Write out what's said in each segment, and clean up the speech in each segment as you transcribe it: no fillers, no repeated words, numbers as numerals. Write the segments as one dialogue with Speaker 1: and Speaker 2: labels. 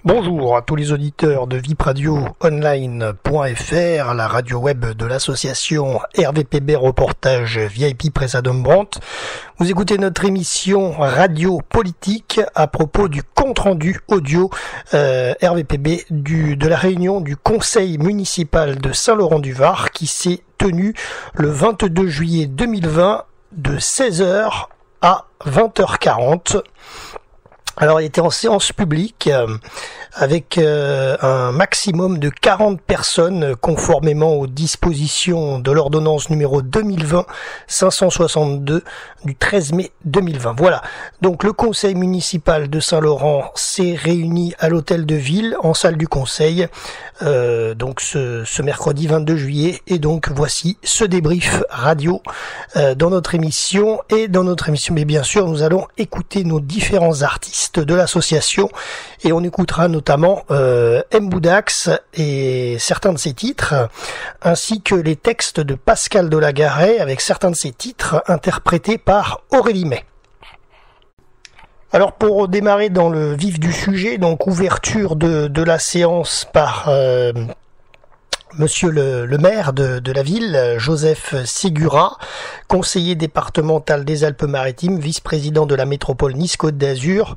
Speaker 1: Bonjour à tous les auditeurs de vipradioonline.fr, la radio web de l'association RVPB Reportage VIP Présadom Brandt. Vous écoutez notre émission radio politique à propos du compte-rendu audio RVPB de la réunion du conseil municipal de Saint-Laurent-du-Var qui s'est tenue le 22 juillet 2020 de 16h à 20h40. Alors, il était en séance publique avec un maximum de 40 personnes conformément aux dispositions de l'ordonnance numéro 2020-562 du 13 mai 2020. Voilà. Donc, le conseil municipal de Saint-Laurent s'est réuni à l'hôtel de ville en salle du conseil donc ce mercredi 22 juillet. Et donc, voici ce débrief radio dans notre émission. Et dans notre émission, mais bien sûr, nous allons écouter nos différents artistes de l'association et on écoutera notamment M. Boudax et certains de ses titres ainsi que les textes de Pascal Delagaret avec certains de ses titres interprétés par Aurélie May. Alors pour démarrer dans le vif du sujet, donc ouverture de la séance par Monsieur le maire de la ville, Joseph Ségura, conseiller départemental des Alpes-Maritimes, vice-président de la métropole Nice-Côte d'Azur.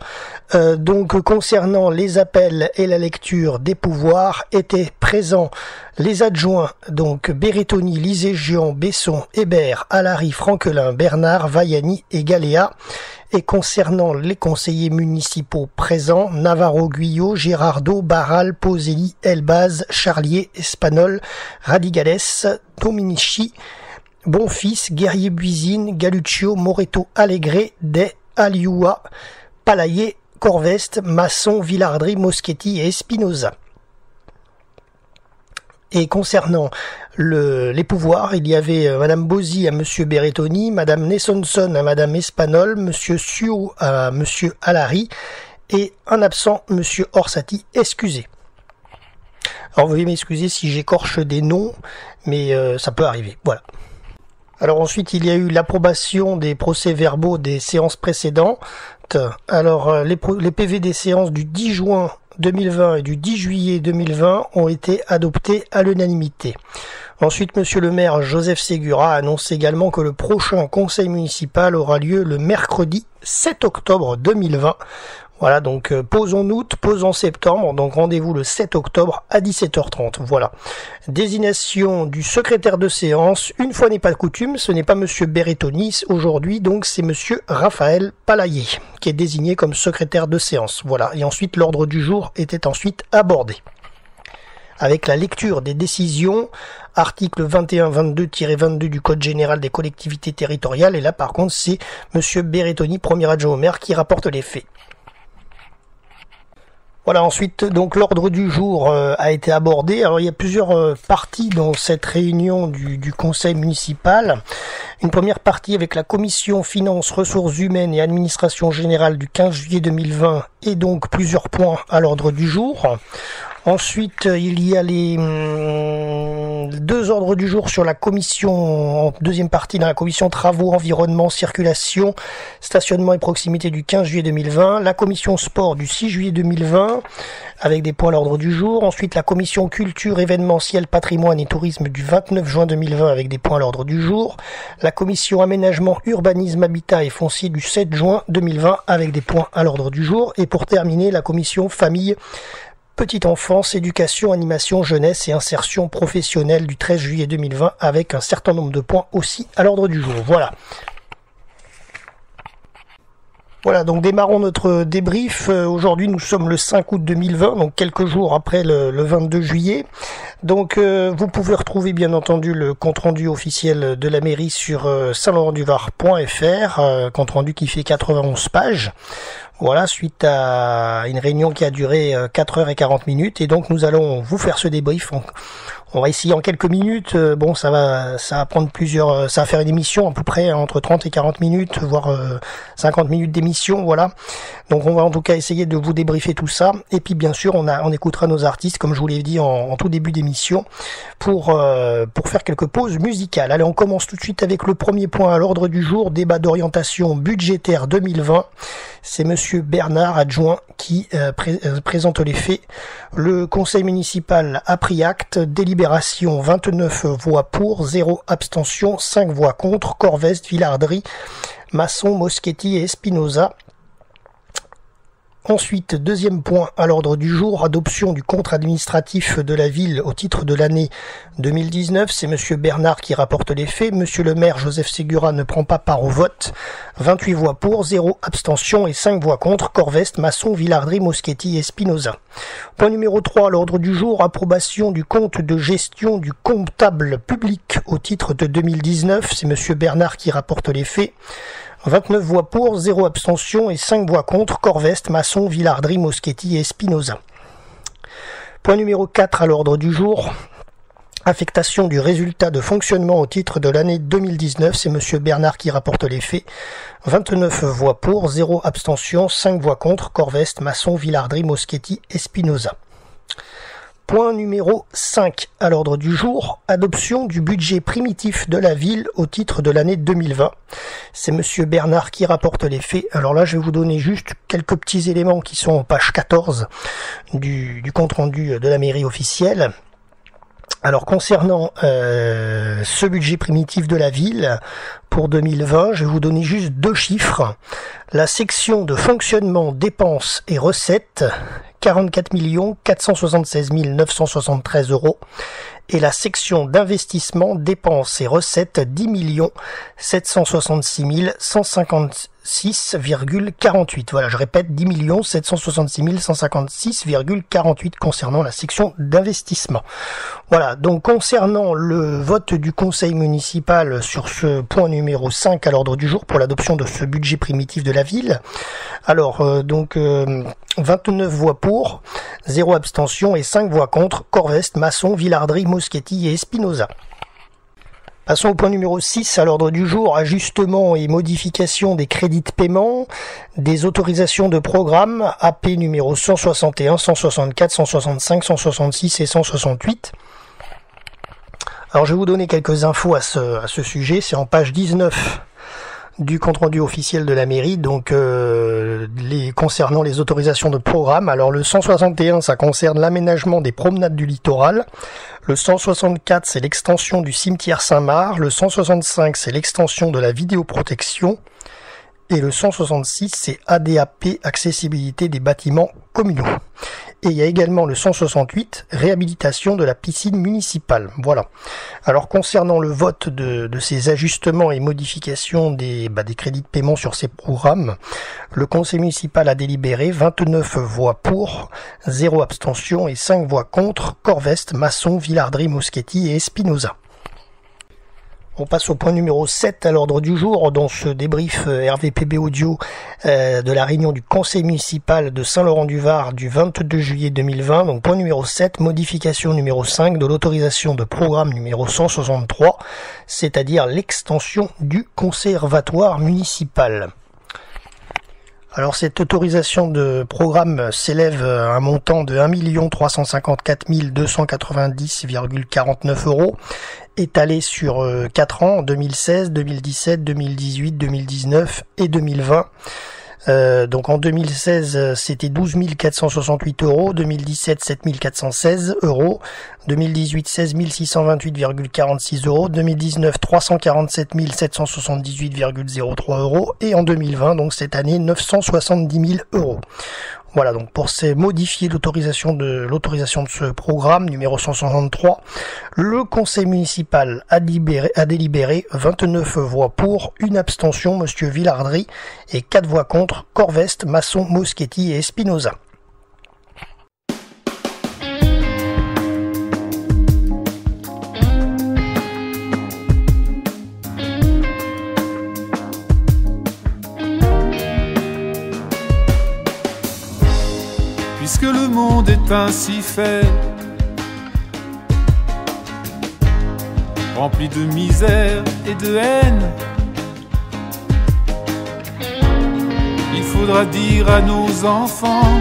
Speaker 1: Donc concernant les appels et la lecture des pouvoirs, étaient présents les adjoints, donc Berrettoni, Liségian, Besson, Hébert, Alary, Franquelin, Bernard, Vaiani et Galéa. Et concernant les conseillers municipaux présents, Navarro, Guyot, Girardot, Barral, Poselli, Elbaz, Charlier, Espanol, Radigales, Dominici, Bonfils, Guerrier-Buisine, Galuccio, Moreto, Allégret, Day, Alioua, Palayer, Corveste, Masson, Villardry, Moschetti et Espinoza. Et concernant les pouvoirs, il y avait Madame Bozzi à Monsieur Berrettoni, Madame Nessonson à Madame Espanol, Monsieur Suo à Monsieur Alary et un absent, Monsieur Orsatti, excusé. Alors veuillez m'excuser si j'écorche des noms, mais ça peut arriver, voilà. Alors ensuite, il y a eu l'approbation des procès-verbaux des séances précédentes. Alors les PV des séances du 10 juin 2020 et du 10 juillet 2020 ont été adoptés à l'unanimité. Ensuite, Monsieur le maire Joseph Ségura annonce également que le prochain conseil municipal aura lieu le mercredi 7 octobre 2020. Voilà, donc pause en août, pause en septembre, donc rendez-vous le 7 octobre à 17h30. Voilà. Désignation du secrétaire de séance, une fois n'est pas coutume, ce n'est pas Monsieur Berrettoni aujourd'hui, donc c'est Monsieur Raphaël Palayer qui est désigné comme secrétaire de séance. Voilà, et ensuite l'ordre du jour était ensuite abordé. Avec la lecture des décisions, article 21-22-22 du Code général des collectivités territoriales, et là par contre c'est Monsieur Berrettoni, premier adjoint au maire, qui rapporte les faits. Voilà, ensuite, donc l'ordre du jour a été abordé. Alors il y a plusieurs parties dans cette réunion du conseil municipal. Une première partie avec la commission finances, ressources humaines et administration générale du 15 juillet 2020 et donc plusieurs points à l'ordre du jour. Ensuite, il y a les deux ordres du jour sur la commission, en deuxième partie dans la commission travaux, environnement, circulation, stationnement et proximité du 15 juillet 2020. La commission sport du 6 juillet 2020 avec des points à l'ordre du jour. Ensuite, la commission culture, événementiel, patrimoine et tourisme du 29 juin 2020 avec des points à l'ordre du jour. La commission aménagement, urbanisme, habitat et foncier du 7 juin 2020 avec des points à l'ordre du jour. Et pour terminer, la commission famille, petite enfance, éducation, animation, jeunesse et insertion professionnelle du 13 juillet 2020 avec un certain nombre de points aussi à l'ordre du jour. Voilà. Voilà, donc démarrons notre débrief. Aujourd'hui, nous sommes le 5 août 2020, donc quelques jours après le 22 juillet. Donc, vous pouvez retrouver bien entendu le compte-rendu officiel de la mairie sur saintlaurentduvar.fr, compte-rendu qui fait 91 pages. Voilà, suite à une réunion qui a duré 4 heures et 40 minutes. Et donc, nous allons vous faire ce débrief. On va essayer en quelques minutes. Bon, ça va prendre ça va faire une émission à peu près entre 30 et 40 minutes, voire 50 minutes d'émission, voilà. Donc, on va en tout cas essayer de vous débriefer tout ça. Et puis, bien sûr, on écoutera nos artistes, comme je vous l'ai dit en tout début d'émission, pour faire quelques pauses musicales. Allez, on commence tout de suite avec le premier point à l'ordre du jour, débat d'orientation budgétaire 2020. C'est Monsieur monsieur Bernard, adjoint, qui présente les faits. Le conseil municipal a pris acte. Délibération 29 voix pour, 0 abstention, 5 voix contre. Corveste, Villardry, Masson, Moschetti et Espinosa. Ensuite, deuxième point à l'ordre du jour, adoption du compte administratif de la ville au titre de l'année 2019. C'est monsieur Bernard qui rapporte les faits. Monsieur le maire Joseph Ségura ne prend pas part au vote. 28 voix pour, 0 abstention et 5 voix contre. Corveste, Masson, Villardry, Moschetti et Spinoza. Point numéro 3 à l'ordre du jour, approbation du compte de gestion du comptable public au titre de 2019. C'est monsieur Bernard qui rapporte les faits. 29 voix pour, 0 abstention et 5 voix contre. Corveste, Masson, Villardry, Moschetti et Spinoza. Point numéro 4 à l'ordre du jour. Affectation du résultat de fonctionnement au titre de l'année 2019. C'est monsieur Bernard qui rapporte les faits. 29 voix pour, 0 abstention, 5 voix contre. Corveste, Masson, Villardry, Moschetti et Spinoza. Point numéro 5 à l'ordre du jour, adoption du budget primitif de la ville au titre de l'année 2020. C'est monsieur Bernard qui rapporte les faits. Alors là, je vais vous donner juste quelques petits éléments qui sont en page 14 du compte rendu de la mairie officielle. Alors concernant ce budget primitif de la ville pour 2020, je vais vous donner juste 2 chiffres. La section de fonctionnement, dépenses et recettes, 44 476 973 euros. Et la section d'investissement, dépenses et recettes, 10 766 156,48. Voilà, je répète, 10 766 156,48 concernant la section d'investissement. Voilà, donc concernant le vote du conseil municipal sur ce point numéro 5 à l'ordre du jour pour l'adoption de ce budget primitif de la ville. Alors, 29 voix pour, 0 abstention et 5 voix contre. Corveste, Masson, Villardry, Moschetti et Espinosa. Passons au point numéro 6 à l'ordre du jour, ajustement et modification des crédits de paiement, des autorisations de programme, AP numéro 161, 164, 165, 166 et 168. Alors je vais vous donner quelques infos à ce sujet, c'est en page 19 du compte-rendu officiel de la mairie, donc concernant les autorisations de programme. Alors le 161, ça concerne l'aménagement des promenades du littoral. Le 164, c'est l'extension du cimetière Saint-Marc. Le 165, c'est l'extension de la vidéoprotection. Et le 166, c'est ADAP, accessibilité des bâtiments communaux. Et il y a également le 168, réhabilitation de la piscine municipale. Voilà. Alors concernant le vote de ces ajustements et modifications des crédits de paiement sur ces programmes, le conseil municipal a délibéré 29 voix pour, 0 abstention et 5 voix contre. Corveste, Masson, Villardry, Moschetti et Espinosa. On passe au point numéro 7 à l'ordre du jour dans ce débrief RVPB audio de la réunion du conseil municipal de Saint-Laurent-du-Var du 22 juillet 2020. Donc point numéro 7, modification numéro 5 de l'autorisation de programme numéro 163, c'est-à-dire l'extension du conservatoire municipal. Alors cette autorisation de programme s'élève à un montant de 1 354 290,49 euros, étalé sur 4 ans, 2016, 2017, 2018, 2019 et 2020. Donc en 2016 c'était 12 468 euros, 2017 7 416 euros, 2018 16 628,46 euros, 2019 347 778,03 euros et en 2020 donc cette année 970 000 euros. Voilà, donc pour modifier l'autorisation de ce programme numéro 163, le conseil municipal a délibéré 29 voix pour, 1 abstention, monsieur Villardry, et 4 voix contre, Corveste, Masson, Moschetti et Espinosa.
Speaker 2: Puisque le monde est ainsi fait, rempli de misère et de haine, il faudra dire à nos enfants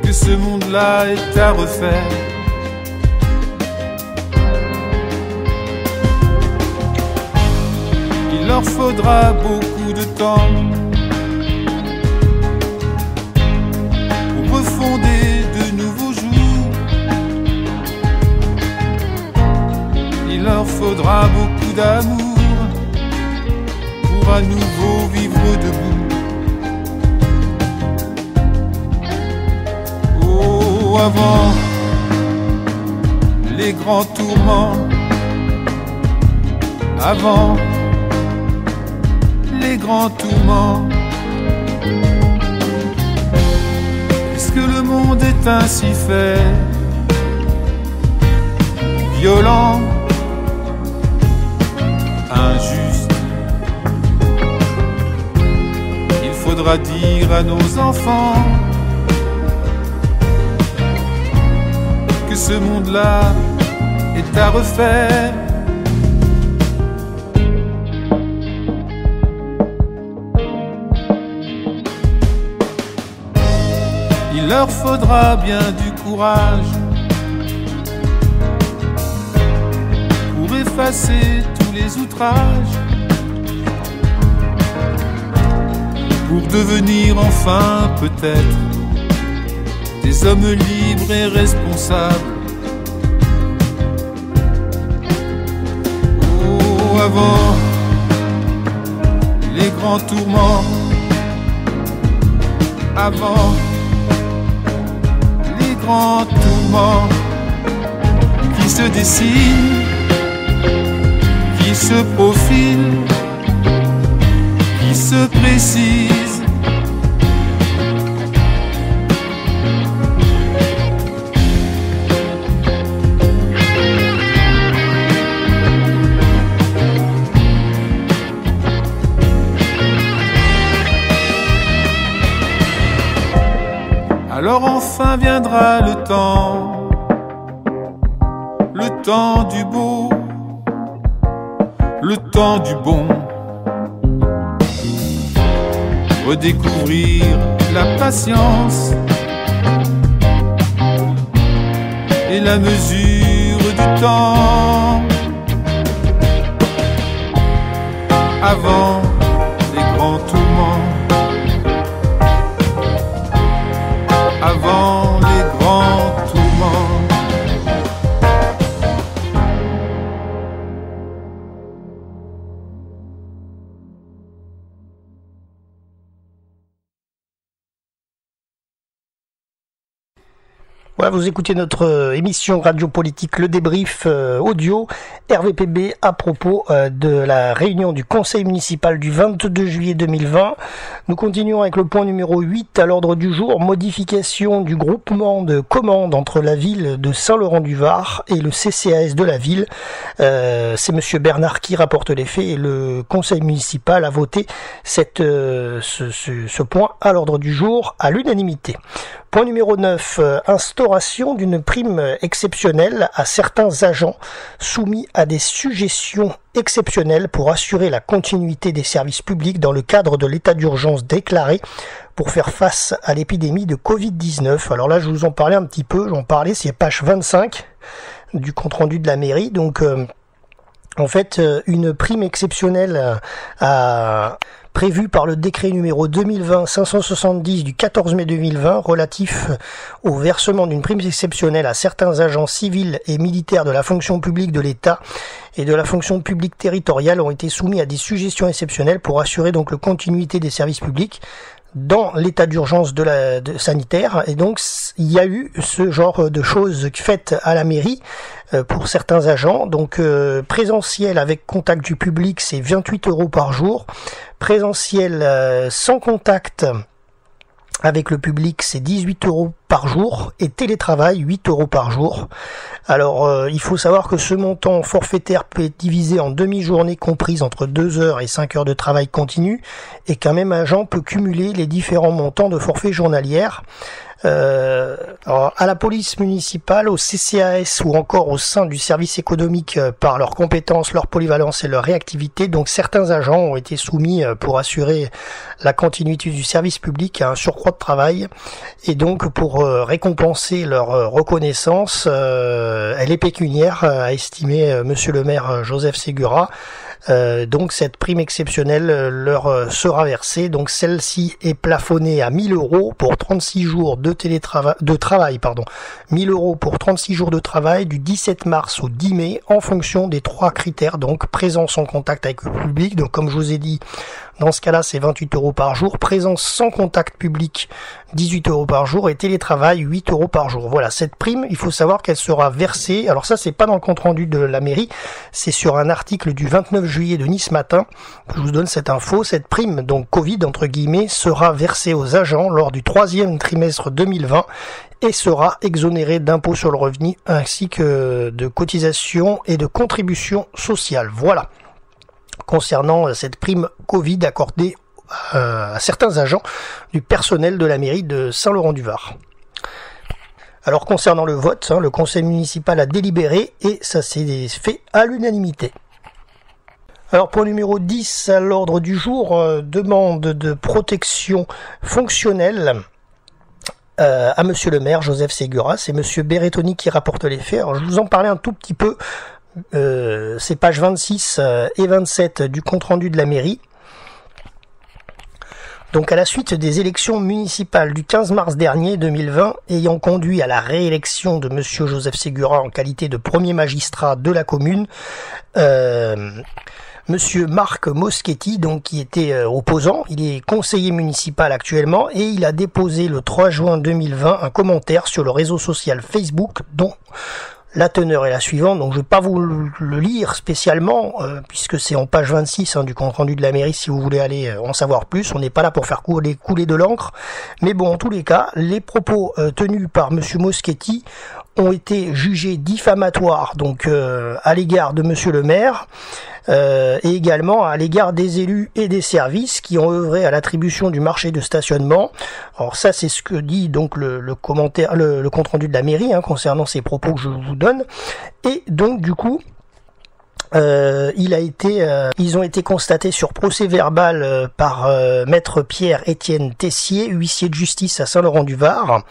Speaker 2: que ce monde-là est à refaire. Il leur faudra beaucoup de temps faudra beaucoup d'amour pour à nouveau vivre debout. Oh, avant les grands tourments, avant les grands tourments, puisque le monde est ainsi fait, violent, injuste. Il faudra dire à nos enfants que ce monde-là est à refaire. Il leur faudra bien du courage pour effacer tous les outrages, pour devenir enfin peut-être des hommes libres et responsables. Oh, avant les grands tourments, avant les grands tourments qui se dessinent, qui se profilent, qui se précisent. Alors enfin viendra le temps du beau, le temps du bon, redécouvrir la patience et la mesure du temps. Avant les grands tourments, avant les grands tourments.
Speaker 1: Voilà, vous écoutez notre émission radio politique, le débrief audio RVPB à propos de la réunion du conseil municipal du 22 juillet 2020. Nous continuons avec le point numéro 8 à l'ordre du jour, modification du groupement de commandes entre la ville de Saint-Laurent-du-Var et le CCAS de la ville. C'est monsieur Bernard qui rapporte les faits et le conseil municipal a voté ce point à l'ordre du jour à l'unanimité. Point numéro 9, instauration d'une prime exceptionnelle à certains agents soumis à des suggestions exceptionnelles pour assurer la continuité des services publics dans le cadre de l'état d'urgence déclaré pour faire face à l'épidémie de Covid-19. Alors là, je vous en parlais un petit peu, c'est page 25 du compte-rendu de la mairie. Donc, en fait, une prime exceptionnelle prévu par le décret numéro 2020-570 du 14 mai 2020 relatif au versement d'une prime exceptionnelle à certains agents civils et militaires de la fonction publique de l'État et de la fonction publique territoriale ont été soumis à des suggestions exceptionnelles pour assurer donc la continuité des services publics dans l'état d'urgence sanitaire. Et donc il y a eu ce genre de choses faites à la mairie pour certains agents. Donc présentiel avec contact du public, c'est 28 € par jour. Présentiel sans contact avec le public, c'est 18 € par jour, et télétravail 8 € par jour. Alors il faut savoir que ce montant forfaitaire peut être divisé en demi-journées comprises entre 2 heures et 5 heures de travail continu, et qu'un même agent peut cumuler les différents montants de forfait journalière. Alors, à la police municipale, au CCAS ou encore au sein du service économique par leurs compétences, leur polyvalence et leur réactivité, donc certains agents ont été soumis pour assurer la continuité du service public à un surcroît de travail, et donc pour récompenser leur reconnaissance, elle est pécuniaire, a estimé monsieur le maire Joseph Ségura. Donc cette prime exceptionnelle leur sera versée. Donc celle-ci est plafonnée à 1 000 € pour 36 jours de travail. 1 000 € pour 36 jours de travail du 17 mars au 10 mai en fonction des 3 critères. Donc présence en contact avec le public. Donc comme je vous ai dit, dans ce cas-là, c'est 28 € par jour. Présence sans contact public, 18 € par jour. Et télétravail, 8 € par jour. Voilà, cette prime, il faut savoir qu'elle sera versée. Alors ça, c'est pas dans le compte-rendu de la mairie. C'est sur un article du 29 juillet de Nice Matin que je vous donne cette info. Cette prime, donc Covid, entre guillemets, sera versée aux agents lors du 3e trimestre 2020 et sera exonérée d'impôts sur le revenu ainsi que de cotisations et de contributions sociales. Voilà. Concernant cette prime Covid accordée à certains agents du personnel de la mairie de Saint-Laurent-du-Var. Alors concernant le vote, le conseil municipal a délibéré et ça s'est fait à l'unanimité. Alors point numéro 10 à l'ordre du jour, demande de protection fonctionnelle à monsieur le maire Joseph Ségura. C'est monsieur Berrettoni qui rapporte les faits. Alors je vous en parlais un tout petit peu. C'est pages 26 et 27 du compte-rendu de la mairie. Donc à la suite des élections municipales du 15 mars dernier 2020, ayant conduit à la réélection de monsieur Joseph Ségura en qualité de premier magistrat de la commune, monsieur Marc Moschetti, donc qui était opposant, il est conseiller municipal actuellement et il a déposé le 3 juin 2020 un commentaire sur le réseau social Facebook dont la teneur est la suivante, donc je ne vais pas vous le lire spécialement, puisque c'est en page 26 du compte-rendu de la mairie si vous voulez aller en savoir plus. On n'est pas là pour faire couler de l'encre. Mais bon, en tous les cas, les propos tenus par monsieur Moschetti ont été jugés diffamatoires donc à l'égard de monsieur le maire et également à l'égard des élus et des services qui ont œuvré à l'attribution du marché de stationnement. Alors ça, c'est ce que dit donc le commentaire, le compte rendu de la mairie concernant ces propos que je vous donne. Et donc du coup, ils ont été constatés sur procès verbal par maître Pierre-Étienne Tessier, huissier de justice à Saint-Laurent-du-Var.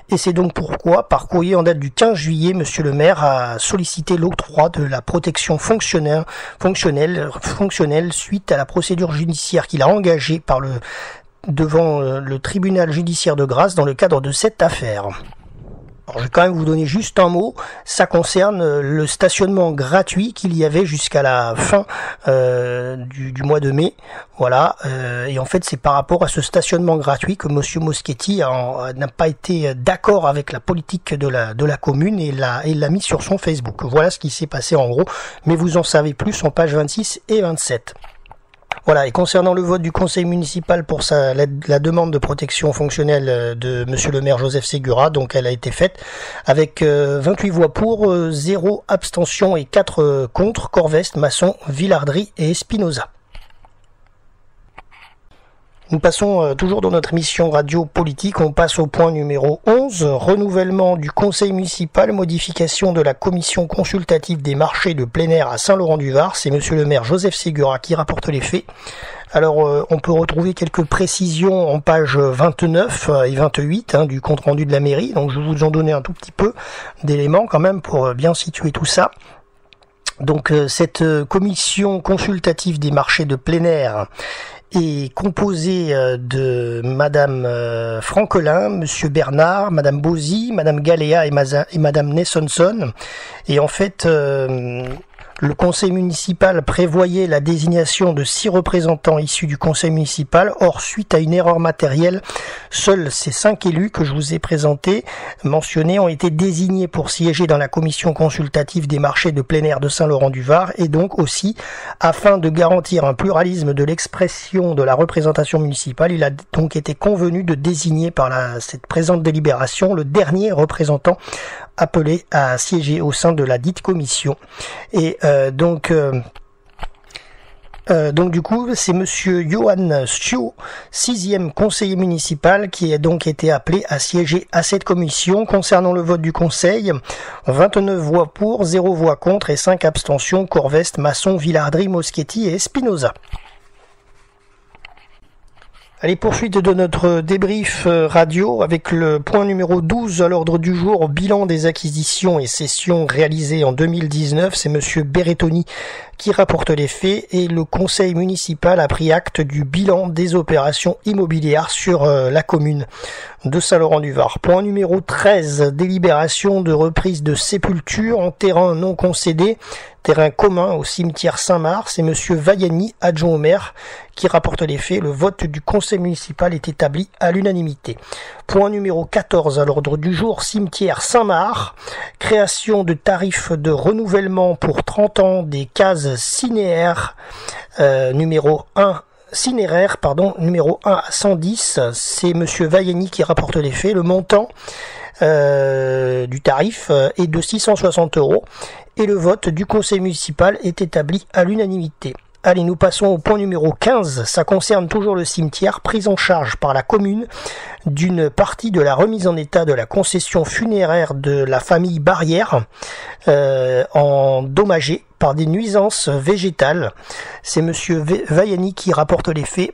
Speaker 1: Et c'est donc pourquoi, par courrier en date du 15 juillet, monsieur le maire a sollicité l'octroi de la protection fonctionnelle suite à la procédure judiciaire qu'il a engagée devant le tribunal judiciaire de Grasse dans le cadre de cette affaire. Alors, je vais quand même vous donner juste un mot, ça concerne le stationnement gratuit qu'il y avait jusqu'à la fin du mois de mai, voilà, et en fait c'est par rapport à ce stationnement gratuit que monsieur Moschetti n'a pas été d'accord avec la politique de la commune et l'a mis sur son Facebook. Voilà ce qui s'est passé en gros, mais vous en savez plus en pages 26 et 27. Voilà, et concernant le vote du conseil municipal pour la demande de protection fonctionnelle de monsieur le maire Joseph Ségura, donc elle a été faite avec 28 voix pour, 0 abstention et 4 contre, Corveste, Masson, Villardry et Espinoza. Nous passons toujours dans notre émission radio politique, on passe au point numéro 11, renouvellement du conseil municipal, modification de la commission consultative des marchés de plein air à Saint-Laurent-du-Var. C'est monsieur le maire Joseph Ségura qui rapporte les faits. Alors on peut retrouver quelques précisions en pages 29 et 28 du compte rendu de la mairie, donc je vais vous en donner un tout petit peu d'éléments quand même pour bien situer tout ça. Donc cette commission consultative des marchés de plein air est composée de madame Francolin, monsieur Bernard, madame Bozy, madame Galéa et madame Nessonson. Et en fait, le conseil municipal prévoyait la désignation de 6 représentants issus du conseil municipal. Or, suite à une erreur matérielle, seuls ces 5 élus que je vous ai mentionnés, ont été désignés pour siéger dans la commission consultative des marchés de plein air de Saint-Laurent-du-Var. Et donc aussi, afin de garantir un pluralisme de l'expression de la représentation municipale, il a donc été convenu de désigner par cette présente délibération le dernier représentant appelé à siéger au sein de la dite commission. Et donc du coup, c'est monsieur Johan Sio, 6e conseiller municipal, qui a donc été appelé à siéger à cette commission. Concernant le vote du conseil, 29 voix pour, 0 voix contre et 5 abstentions, Corveste, Masson, Villardry, Moschetti et Espinoza. Allez, poursuite de notre débrief radio avec le point numéro 12 à l'ordre du jour, bilan des acquisitions et cessions réalisées en 2019. C'est monsieur Berrettoni qui rapporte les faits et le conseil municipal a pris acte du bilan des opérations immobilières sur la commune de Saint-Laurent-du-Var. Point numéro 13, délibération de reprise de sépulture en terrain non concédé, terrain commun au cimetière Saint-Marc. C'est monsieur Vaiani, adjoint au maire, qui rapporte les faits. Le vote du conseil municipal est établi à l'unanimité. Point numéro 14 à l'ordre du jour, cimetière Saint-Marc, création de tarifs de renouvellement pour 30 ans des cases cinéraires, numéro 1 à 110, c'est monsieur Vaiani qui rapporte les faits. Le montant du tarif est de 660 € et le vote du conseil municipal est établi à l'unanimité. Allez, nous passons au point numéro 15, ça concerne toujours le cimetière, prise en charge par la commune d'une partie de la remise en état de la concession funéraire de la famille Barrière, endommagée par des nuisances végétales. C'est monsieur Vaiani qui rapporte les faits.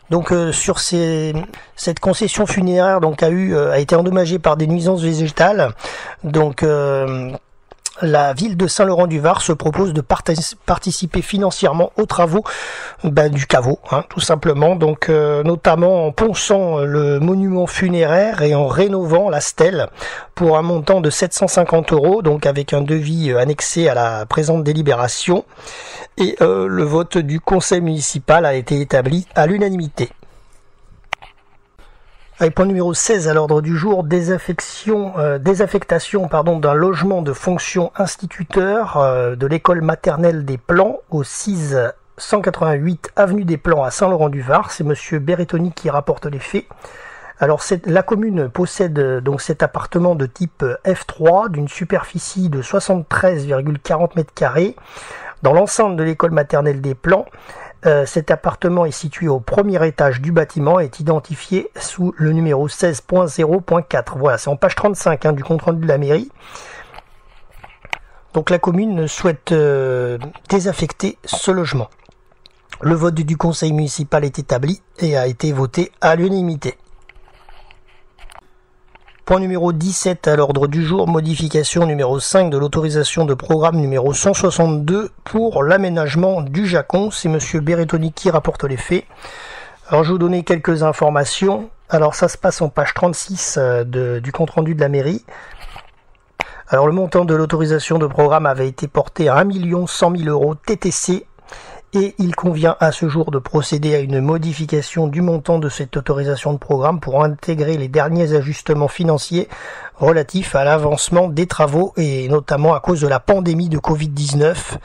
Speaker 1: Donc sur cette concession funéraire donc a été endommagée par des nuisances végétales. Donc la ville de Saint-Laurent-du-Var se propose de participer financièrement aux travaux du caveau, tout simplement. Donc notamment en ponçant le monument funéraire et en rénovant la stèle pour un montant de 750 €, donc avec un devis annexé à la présente délibération. Et le vote du conseil municipal a été établi à l'unanimité. Avec point numéro 16 à l'ordre du jour, désaffectation d'un logement de fonction instituteur de l'école maternelle des Plans au 688 avenue des Plans à Saint-Laurent-du-Var. C'est monsieur Berrettoni qui rapporte les faits. Alors la commune possède donc cet appartement de type F3 d'une superficie de 73,40 m² dans l'enceinte de l'école maternelle des Plans. Cet appartement est situé au premier étage du bâtiment et est identifié sous le numéro 16.0.4. Voilà, c'est en page 35 du compte-rendu de la mairie. Donc la commune souhaite désaffecter ce logement. Le vote du conseil municipal est établi et a été voté à l'unanimité. Point numéro 17 à l'ordre du jour, modification numéro 5 de l'autorisation de programme numéro 162 pour l'aménagement du Jacon. C'est monsieur Berrettoni qui rapporte les faits. Alors je vais vous donner quelques informations. Alors ça se passe en page 36 du compte-rendu de la mairie. Alors le montant de l'autorisation de programme avait été porté à 1 100 000 € TTC. Et il convient à ce jour de procéder à une modification du montant de cette autorisation de programme pour intégrer les derniers ajustements financiers relatifs à l'avancement des travaux et notamment à cause de la pandémie de Covid-19.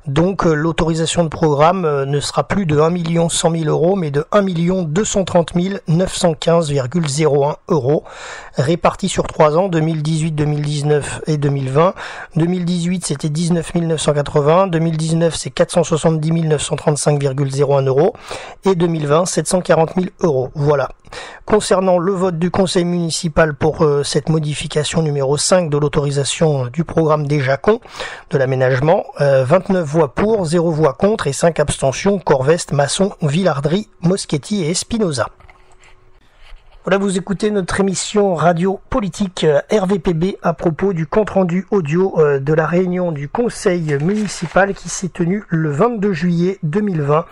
Speaker 1: Donc l'autorisation de programme ne sera plus de 1 100 000 € mais de 1 230 915,01 € répartis sur 3 ans, 2018, 2019 et 2020. 2018 c'était 19 980, 2019 c'est 470 935,01 € et 2020 740 000 €. Voilà. Concernant le vote du conseil municipal pour cette modification numéro 5 de l'autorisation du programme des Jacons de l'aménagement, 29 voix pour, 0 voix contre et 5 abstentions, Corveste, Masson, Villardry, Moschetti et Espinoza. Voilà, vous écoutez notre émission radio politique RVPB à propos du compte-rendu audio de la réunion du conseil municipal qui s'est tenue le 22 juillet 2020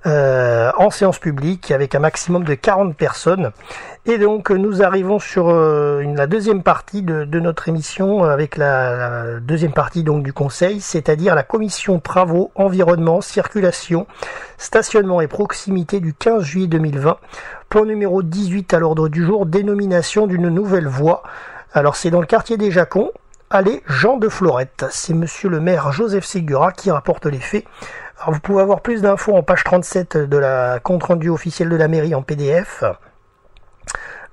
Speaker 1: en séance publique avec un maximum de 40 personnes. Et donc nous arrivons sur la deuxième partie de notre émission avec la deuxième partie donc du conseil, c'est-à-dire la commission travaux, environnement, circulation, stationnement et proximité du 15 juillet 2020. Point numéro 18 à l'ordre du jour, dénomination d'une nouvelle voie. Alors c'est dans le quartier des Jacons, allée Jean de Florette. C'est monsieur le maire Joseph Segura qui rapporte les faits. Alors vous pouvez avoir plus d'infos en page 37 de la compte-rendu officiel de la mairie en PDF.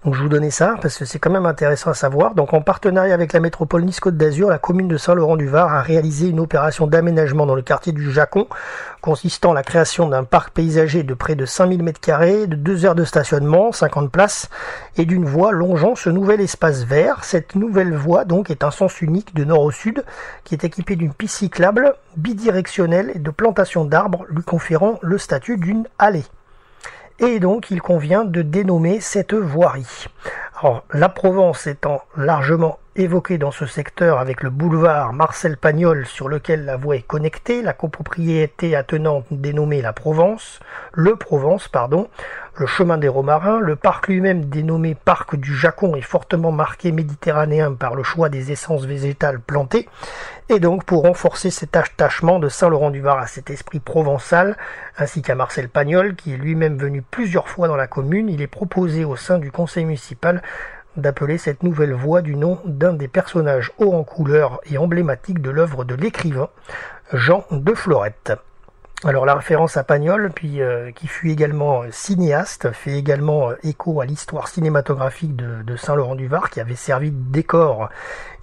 Speaker 1: Donc je vous donnais ça parce que c'est quand même intéressant à savoir. Donc en partenariat avec la métropole Nice-Côte d'Azur, la commune de Saint-Laurent-du-Var a réalisé une opération d'aménagement dans le quartier du Jacon consistant à la création d'un parc paysager de près de 5000 m², de 2 aires de stationnement, 50 places et d'une voie longeant ce nouvel espace vert. Cette nouvelle voie donc est un sens unique de nord au sud qui est équipée d'une piste cyclable bidirectionnelle et de plantations d'arbres lui conférant le statut d'une allée. et donc il convient de dénommer cette voirie. Alors, la Provence étant largement évoquée dans ce secteur avec le boulevard Marcel Pagnol sur lequel la voie est connectée, la copropriété attenante dénommée le Provence, le chemin des Romarins, le parc lui-même dénommé parc du Jacon est fortement marqué méditerranéen par le choix des essences végétales plantées, et donc pour renforcer cet attachement de Saint-Laurent-du-Var à cet esprit provençal, ainsi qu'à Marcel Pagnol, qui est lui-même venu plusieurs fois dans la commune, il est proposé au sein du conseil municipal d'appeler cette nouvelle voie du nom d'un des personnages hauts en couleur et emblématiques de l'œuvre de l'écrivain Jean de Florette. Alors la référence à Pagnol, qui fut également cinéaste, fait également écho à l'histoire cinématographique de Saint-Laurent-du-Var, qui avait servi de décor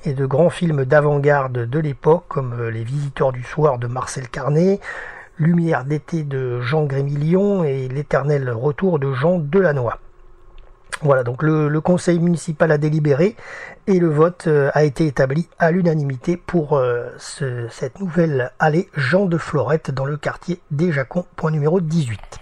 Speaker 1: et de grands films d'avant-garde de l'époque, comme Les Visiteurs du Soir de Marcel Carné, Lumière d'été de Jean Grémillion et L'éternel retour de Jean Delannoy. Voilà, donc le conseil municipal a délibéré et le vote a été établi à l'unanimité pour cette nouvelle allée Jean de Florette dans le quartier des Jacons, point numéro 18.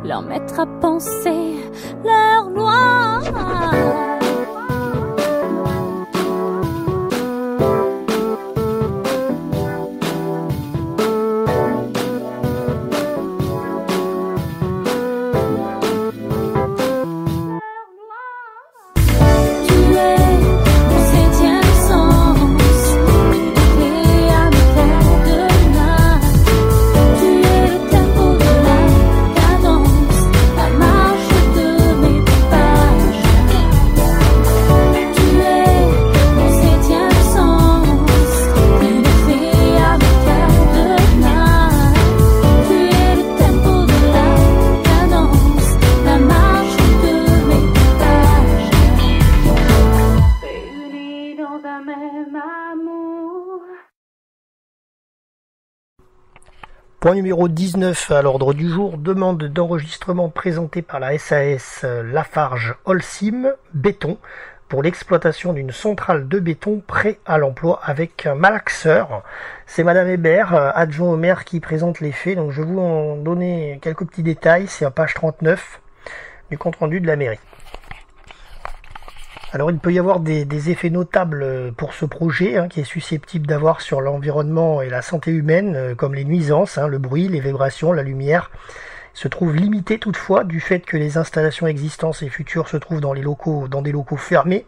Speaker 3: leur mettre à penser leur loi.
Speaker 4: Tu
Speaker 1: Point numéro 19 à l'ordre du jour, demande d'enregistrement présentée par la SAS Lafarge Holcim Béton pour l'exploitation d'une centrale de béton prêt à l'emploi avec un malaxeur. C'est Madame Hébert, adjoint au maire, qui présente les faits. Donc je vais vous en donner quelques petits détails. C'est à page 39 du compte-rendu de la mairie. Alors il peut y avoir des effets notables pour ce projet qui est susceptible d'avoir sur l'environnement et la santé humaine, comme les nuisances, le bruit, les vibrations, la lumière. Il se trouve limité toutefois du fait que les installations existantes et futures se trouvent dans des locaux fermés.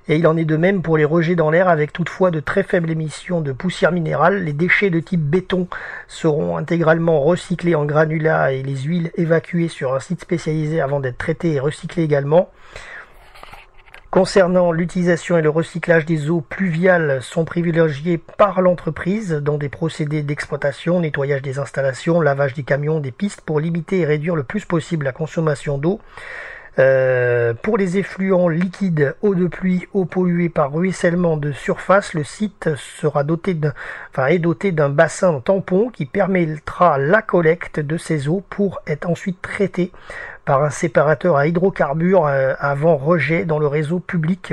Speaker 1: Et il en est de même pour les rejets dans l'air, avec toutefois de très faibles émissions de poussière minérale. Les déchets de type béton seront intégralement recyclés en granulats et les huiles évacuées sur un site spécialisé avant d'être traitées et recyclées également. Concernant l'utilisation et le recyclage des eaux pluviales sont privilégiés par l'entreprise dans des procédés d'exploitation, nettoyage des installations, lavage des camions, des pistes pour limiter et réduire le plus possible la consommation d'eau. Pour les effluents liquides, eau de pluie, eau polluée par ruissellement de surface, le site sera doté d'un bassin tampon qui permettra la collecte de ces eaux pour être ensuite traitées par un séparateur à hydrocarbures avant rejet dans le réseau public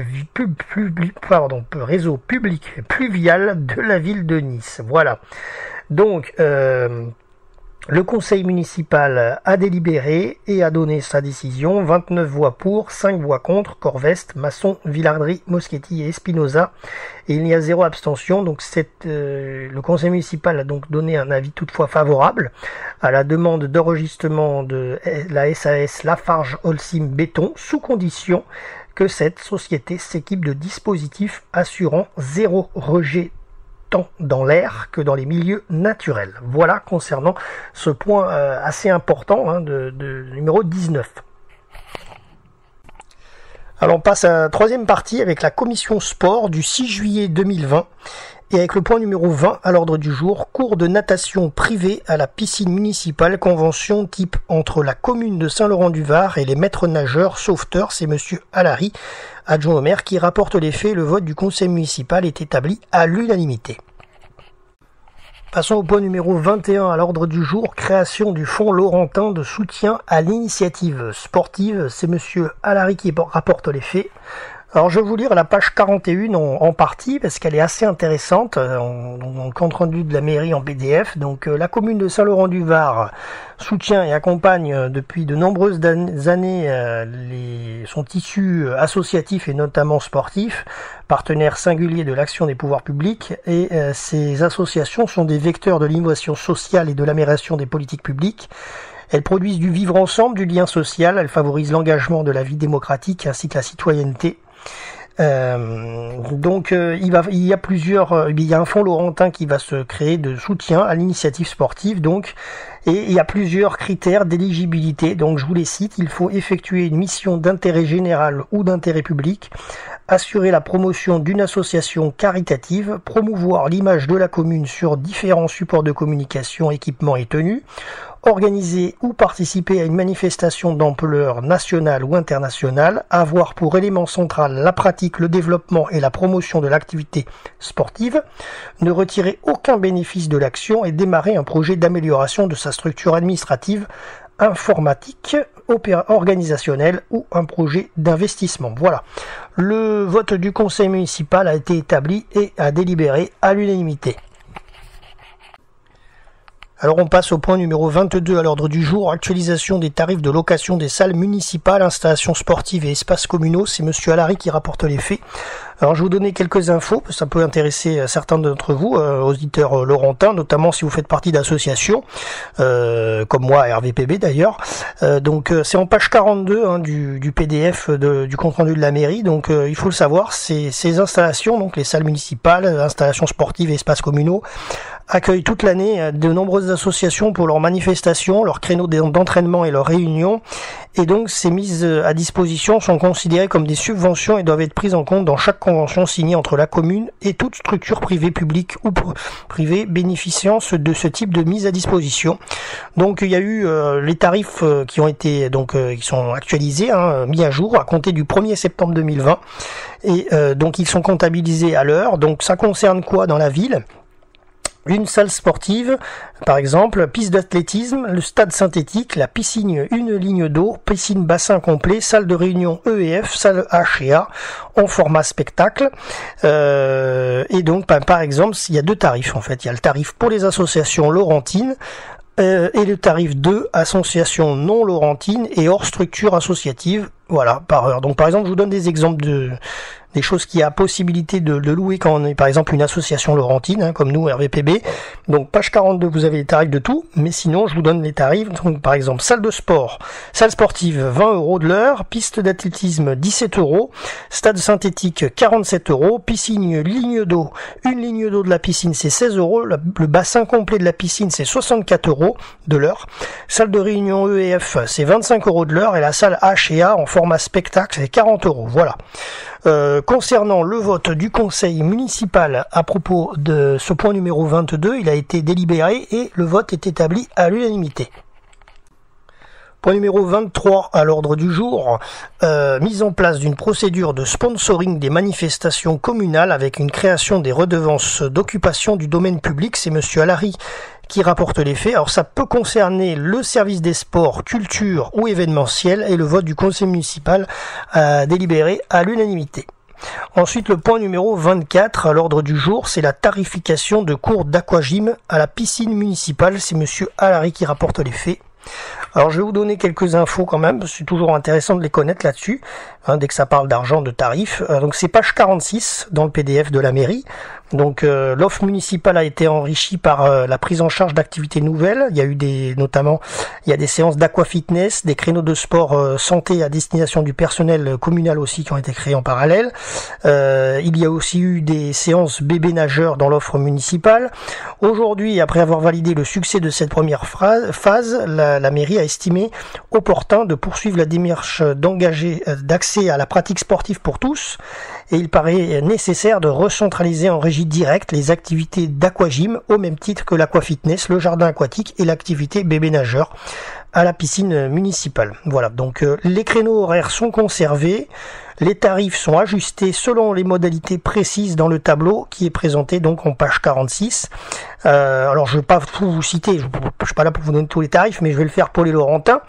Speaker 1: pluvial de la ville de Nice. Voilà. Donc le conseil municipal a délibéré et a donné sa décision. 29 voix pour, 5 voix contre, Corveste, Masson, Villardry, Moschetti et Espinoza. Et il y a 0 abstention. Donc le conseil municipal a donc donné un avis toutefois favorable à la demande d'enregistrement de la SAS Lafarge Holcim Béton, sous condition que cette société s'équipe de dispositifs assurant 0 rejet tant dans l'air que dans les milieux naturels. Voilà concernant ce point assez important de numéro 19. Alors on passe à la troisième partie avec la commission sport du 6 juillet 2020 et avec le point numéro 20 à l'ordre du jour, cours de natation privé à la piscine municipale, convention type entre la commune de Saint-Laurent-du-Var et les maîtres nageurs sauveteurs. C'est monsieur Alary, adjoint au maire, qui rapporte les faits. Le vote du conseil municipal est établi à l'unanimité. Passons au point numéro 21 à l'ordre du jour, création du fonds laurentin de soutien à l'initiative sportive. C'est monsieur Alary qui rapporte les faits. Alors je vais vous lire la page 41 en partie parce qu'elle est assez intéressante, dans le compte rendu de la mairie en PDF. Donc la commune de Saint-Laurent-du-Var soutient et accompagne depuis de nombreuses années son tissu associatif et notamment sportif, partenaire singulier de l'action des pouvoirs publics, et ces associations sont des vecteurs de l'innovation sociale et de l'amélioration des politiques publiques. Elles produisent du vivre ensemble, du lien social, elles favorisent l'engagement de la vie démocratique ainsi que la citoyenneté. Il y a un fonds laurentin qui va se créer de soutien à l'initiative sportive, donc, et il y a plusieurs critères d'éligibilité. Donc je vous les cite: il faut effectuer une mission d'intérêt général ou d'intérêt public, assurer la promotion d'une association caritative, promouvoir l'image de la commune sur différents supports de communication, équipements et tenues, organiser ou participer à une manifestation d'ampleur nationale ou internationale, avoir pour élément central la pratique, le développement et la promotion de l'activité sportive, ne retirer aucun bénéfice de l'action et démarrer un projet d'amélioration de sa structure administrative, informatique, organisationnelle ou un projet d'investissement. Voilà. Le vote du conseil municipal a été établi et a délibéré à l'unanimité. Alors on passe au point numéro 22 à l'ordre du jour, actualisation des tarifs de location des salles municipales, installations sportives et espaces communaux. C'est monsieur Alary qui rapporte les faits. Alors je vais vous donner quelques infos, ça peut intéresser certains d'entre vous, auditeurs laurentins, notamment si vous faites partie d'associations, comme moi, RVPB d'ailleurs. Donc c'est en page 42 du PDF du compte-rendu de la mairie. Donc il faut le savoir, ces installations, donc les salles municipales, installations sportives et espaces communaux, accueillent toute l'année de nombreuses associations pour leurs manifestations, leurs créneaux d'entraînement et leurs réunions. Et donc ces mises à disposition sont considérées comme des subventions et doivent être prises en compte dans chaque convention signée entre la commune et toute structure privée, publique ou privée bénéficiant de ce type de mise à disposition. Donc il y a eu les tarifs qui ont été qui sont actualisés, mis à jour à compter du 1er septembre 2020. Et donc ils sont comptabilisés à l'heure. Donc ça concerne quoi dans la ville ? Une salle sportive, par exemple, piste d'athlétisme, le stade synthétique, la piscine, une ligne d'eau, piscine bassin complet, salle de réunion EEF, salle H&A en format spectacle. Et donc, par exemple, il y a deux tarifs en fait. Il y a le tarif pour les associations laurentines et le tarif 2, associations non laurentines et hors structure associative, voilà, par heure. Donc par exemple, je vous donne des exemples des choses qui a possibilité de louer quand on est par exemple une association laurentine, comme nous, RVPB. Donc page 42, vous avez les tarifs de tout, mais sinon je vous donne les tarifs. Donc par exemple, salle de sport, salle sportive 20 € de l'heure, piste d'athlétisme 17 €, stade synthétique 47 €, piscine ligne d'eau, une ligne d'eau de la piscine c'est 16 €, le bassin complet de la piscine c'est 64 € de l'heure, salle de réunion EEF c'est 25 € de l'heure et la salle H&A en format spectacle c'est 40 €. Voilà. Concernant le vote du conseil municipal à propos de ce point numéro 22, il a été délibéré et le vote est établi à l'unanimité. Point numéro 23 à l'ordre du jour, mise en place d'une procédure de sponsoring des manifestations communales avec une création des redevances d'occupation du domaine public. C'est monsieur Alary qui rapporte les faits. Alors ça peut concerner le service des sports, culture ou événementiel et le vote du conseil municipal délibéré à l'unanimité. Ensuite, le point numéro 24 à l'ordre du jour, c'est la tarification de cours d'aquagym à la piscine municipale. C'est monsieur Alary qui rapporte les faits. Alors je vais vous donner quelques infos quand même, c'est toujours intéressant de les connaître là-dessus, dès que ça parle d'argent, de tarifs. Donc c'est page 46 dans le PDF de la mairie. Donc l'offre municipale a été enrichie par la prise en charge d'activités nouvelles. Il y a eu notamment des séances d'aquafitness, des créneaux de sport santé à destination du personnel communal aussi qui ont été créés en parallèle. Il y a aussi eu des séances bébés nageurs dans l'offre municipale. Aujourd'hui, après avoir validé le succès de cette première phase, la mairie a estimé opportun de poursuivre la démarche d'accès à la pratique sportive pour tous. Et il paraît nécessaire de recentraliser en régie directe les activités d'aquagym au même titre que l'aquafitness, le jardin aquatique et l'activité bébé nageur à la piscine municipale. Voilà, donc les créneaux horaires sont conservés, les tarifs sont ajustés selon les modalités précises dans le tableau qui est présenté donc en page 46. Alors je ne vais pas tout vous citer, je ne suis pas là pour vous donner tous les tarifs, mais je vais le faire pour les Laurentins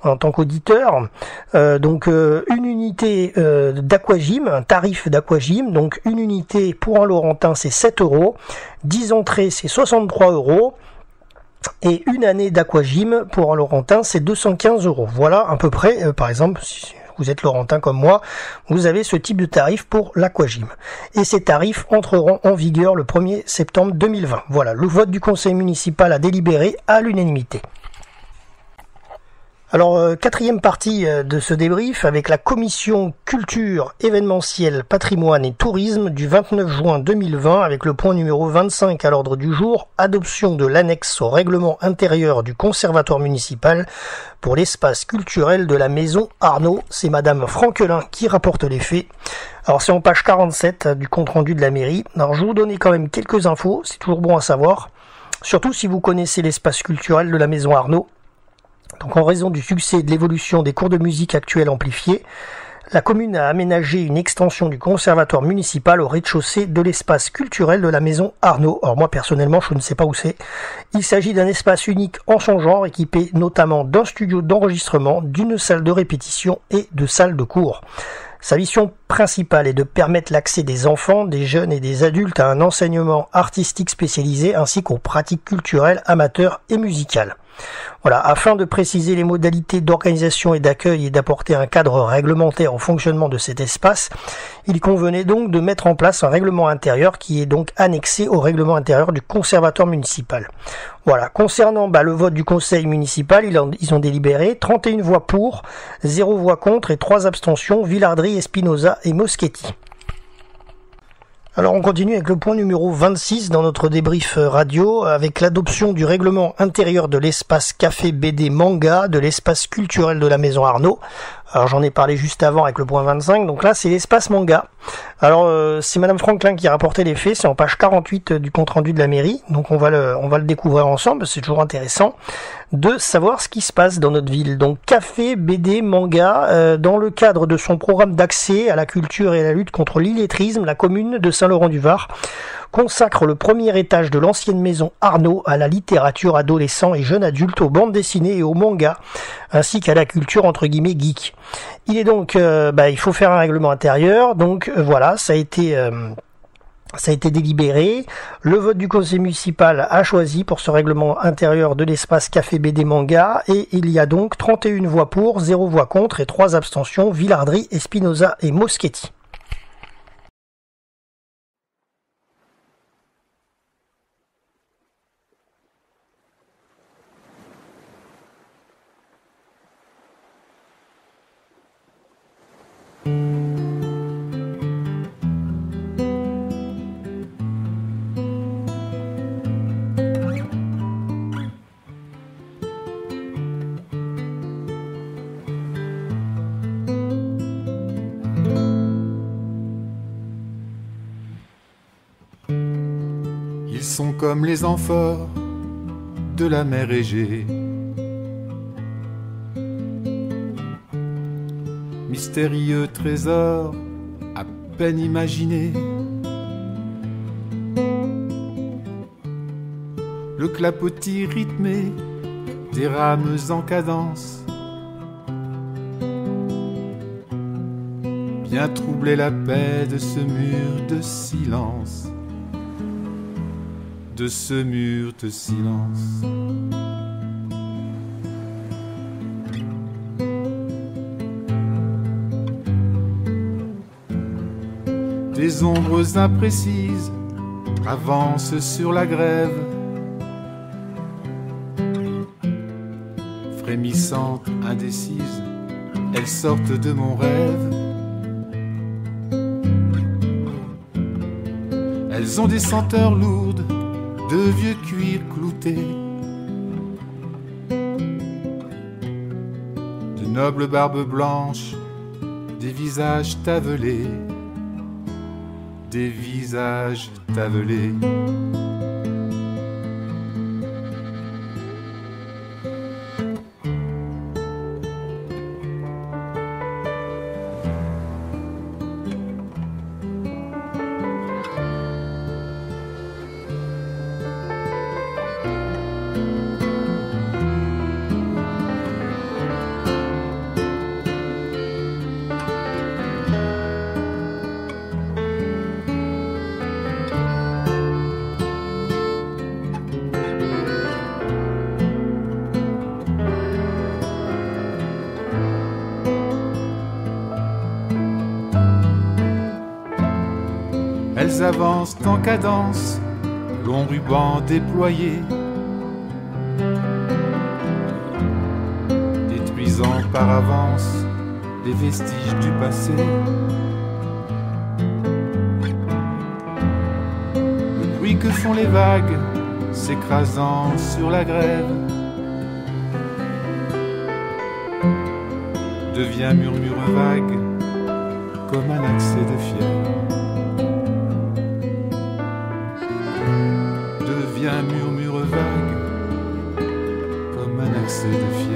Speaker 1: en tant qu'auditeur. Donc une unité d'aquagym, un tarif d'aquagym, donc une unité pour un Laurentin c'est 7 €, 10 entrées c'est 63 €. Et une année d'aquagym pour un Laurentin, c'est 215 €. Voilà à peu près, par exemple, si vous êtes Laurentin comme moi, vous avez ce type de tarif pour l'aquagym. Et ces tarifs entreront en vigueur le 1er septembre 2020. Voilà, le vote du conseil municipal a délibéré à l'unanimité. Alors, quatrième partie de ce débrief avec la commission culture, événementiel, patrimoine et tourisme du 29 juin 2020 avec le point numéro 25 à l'ordre du jour, adoption de l'annexe au règlement intérieur du conservatoire municipal pour l'espace culturel de la maison Arnaud. C'est madame Franquelin qui rapporte les faits. Alors c'est en page 47 du compte-rendu de la mairie. Alors je vais vous donner quand même quelques infos, c'est toujours bon à savoir, surtout si vous connaissez l'espace culturel de la maison Arnaud. Donc en raison du succès et de l'évolution des cours de musique actuels amplifiés, la commune a aménagé une extension du conservatoire municipal au rez-de-chaussée de l'espace culturel de la maison Arnaud. Alors moi personnellement je ne sais pas où c'est. Il s'agit d'un espace unique en son genre équipé notamment d'un studio d'enregistrement, d'une salle de répétition et de salles de cours. Sa mission principale est de permettre l'accès des enfants, des jeunes et des adultes à un enseignement artistique spécialisé ainsi qu'aux pratiques culturelles, amateurs et musicales. Voilà, afin de préciser les modalités d'organisation et d'accueil et d'apporter un cadre réglementaire au fonctionnement de cet espace, il convenait donc de mettre en place un règlement intérieur qui est donc annexé au règlement intérieur du conservatoire municipal. Voilà, concernant le vote du conseil municipal, ils ont délibéré 31 voix pour, 0 voix contre et 3 abstentions, Villardry, Espinosa et Moschetti. Alors on continue avec le point numéro 26 dans notre débrief radio avec l'adoption du règlement intérieur de l'espace café BD manga de l'espace culturel de la maison Arnaud. Alors j'en ai parlé juste avant avec le point 25, donc là c'est l'espace manga. Alors c'est madame Franquelin qui a rapporté les faits, c'est en page 48 du compte rendu de la mairie, donc on va le découvrir ensemble, c'est toujours intéressant de savoir ce qui se passe dans notre ville. Donc café, BD, manga, dans le cadre de son programme d'accès à la culture et à la lutte contre l'illettrisme, la commune de Saint-Laurent-du-Var consacre le premier étage de l'ancienne maison Arnaud à la littérature adolescent et jeune adulte, aux bandes dessinées et aux mangas, ainsi qu'à la culture entre guillemets geek. Il est donc, il faut faire un règlement intérieur, donc voilà, ça a été délibéré. Le vote du conseil municipal a choisi pour ce règlement intérieur de l'espace Café BD Manga, et il y a donc 31 voix pour, 0 voix contre et 3 abstentions, Villardry, Espinosa et Moschetti.
Speaker 2: Ils sont comme les amphores de la mer Égée, mystérieux trésors à peine imaginés. Le clapotis rythmé des rames en cadence vient troubler la paix de ce mur de silence, de ce mur de silence. Des ombres imprécises avancent sur la grève, frémissantes, indécises, elles sortent de mon rêve. Elles ont des senteurs lourdes de vieux cuir clouté, de nobles barbes blanches, des visages tavelés, des visages tavelés. Elles avancent en cadence, long ruban déployé, détruisant par avance les vestiges du passé. Le bruit que font les vagues s'écrasant sur la grève devient murmure vague comme un accès de fièvre. Devient murmure vague comme un accès de fièvre.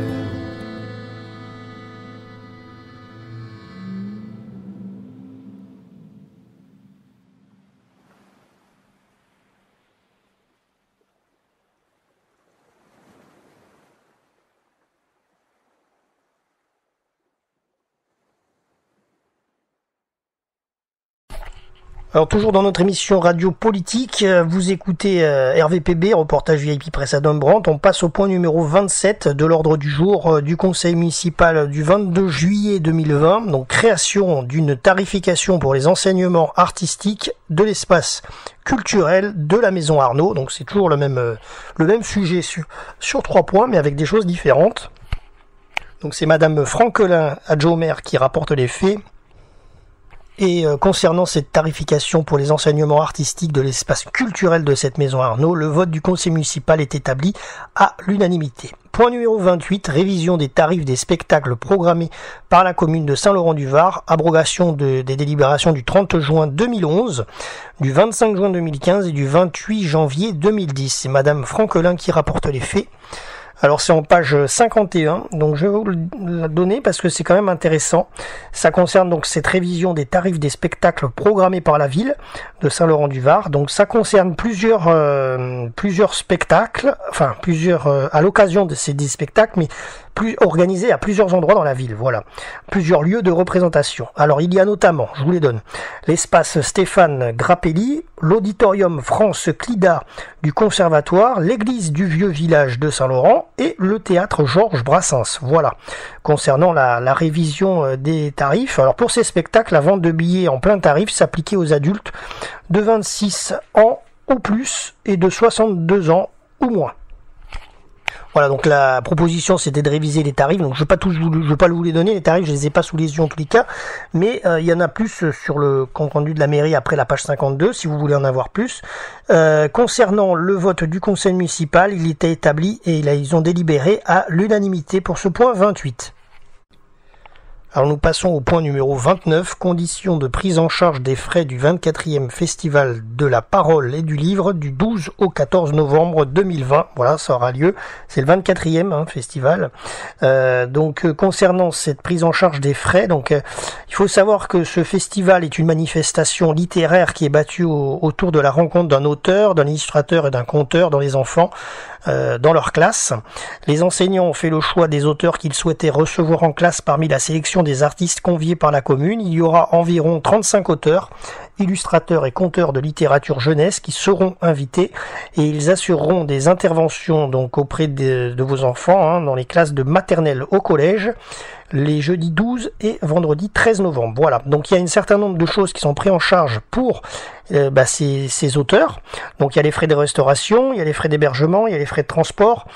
Speaker 1: Alors toujours dans notre émission radio politique, vous écoutez RVPB, reportage VIP Presse à Dombrant. On passe au point numéro 27 de l'ordre du jour du conseil municipal du 22 juillet 2020. Donc création d'une tarification pour les enseignements artistiques de l'espace culturel de la maison Arnaud. Donc c'est toujours le même sujet sur 3 points, mais avec des choses différentes. Donc c'est Madame Franquelin Adjomer qui rapporte les faits. Et concernant cette tarification pour les enseignements artistiques de l'espace culturel de cette maison Arnaud, le vote du conseil municipal est établi à l'unanimité. Point numéro 28, révision des tarifs des spectacles programmés par la commune de Saint-Laurent-du-Var, abrogation des délibérations du 30 juin 2011, du 25 juin 2015 et du 28 janvier 2010. C'est Madame Franquelin qui rapporte les faits. Alors c'est en page 51, donc je vais vous la donner parce que c'est quand même intéressant. Ça concerne donc cette révision des tarifs des spectacles programmés par la ville de Saint-Laurent-du-Var. Donc ça concerne plusieurs spectacles, enfin plusieurs à l'occasion de ces 10 spectacles, mais plus organisés à plusieurs endroits dans la ville, voilà. Plusieurs lieux de représentation. Alors il y a notamment, je vous les donne, l'espace Stéphane Grappelli, l'auditorium France Clida du Conservatoire, l'église du vieux village de Saint-Laurent et le théâtre Georges Brassens. Voilà. Concernant la révision des tarifs, alors pour ces spectacles, la vente de billets en plein tarif s'appliquait aux adultes de 26 ans ou plus et de 62 ans ou moins. Voilà, donc la proposition c'était de réviser les tarifs, donc je vais pas vous les donner, les tarifs je les ai pas sous les yeux en tous les cas, mais il y en a plus sur le compte rendu de la mairie après la page 52 si vous voulez en avoir plus. Concernant le vote du conseil municipal, il était établi et ils ont délibéré à l'unanimité pour ce point 28. Alors nous passons au point numéro 29, conditions de prise en charge des frais du 24e Festival de la Parole et du Livre du 12 au 14 novembre 2020. Voilà, ça aura lieu. C'est le 24e festival. Concernant cette prise en charge des frais, il faut savoir que ce festival est une manifestation littéraire qui est battue autour de la rencontre d'un auteur, d'un illustrateur et d'un conteur dans les enfants. Dans leur classe. Les enseignants ont fait le choix des auteurs qu'ils souhaitaient recevoir en classe parmi la sélection des artistes conviés par la commune. Il y aura environ 35 auteurs, illustrateurs et conteurs de littérature jeunesse qui seront invités et ils assureront des interventions donc auprès de vos enfants dans les classes de maternelle au collège les jeudis 12 et vendredi 13 novembre. Voilà, donc il y a un certain nombre de choses qui sont prises en charge pour ces auteurs. Donc il y a les frais de restauration, il y a les frais d'hébergement, il y a les frais de transport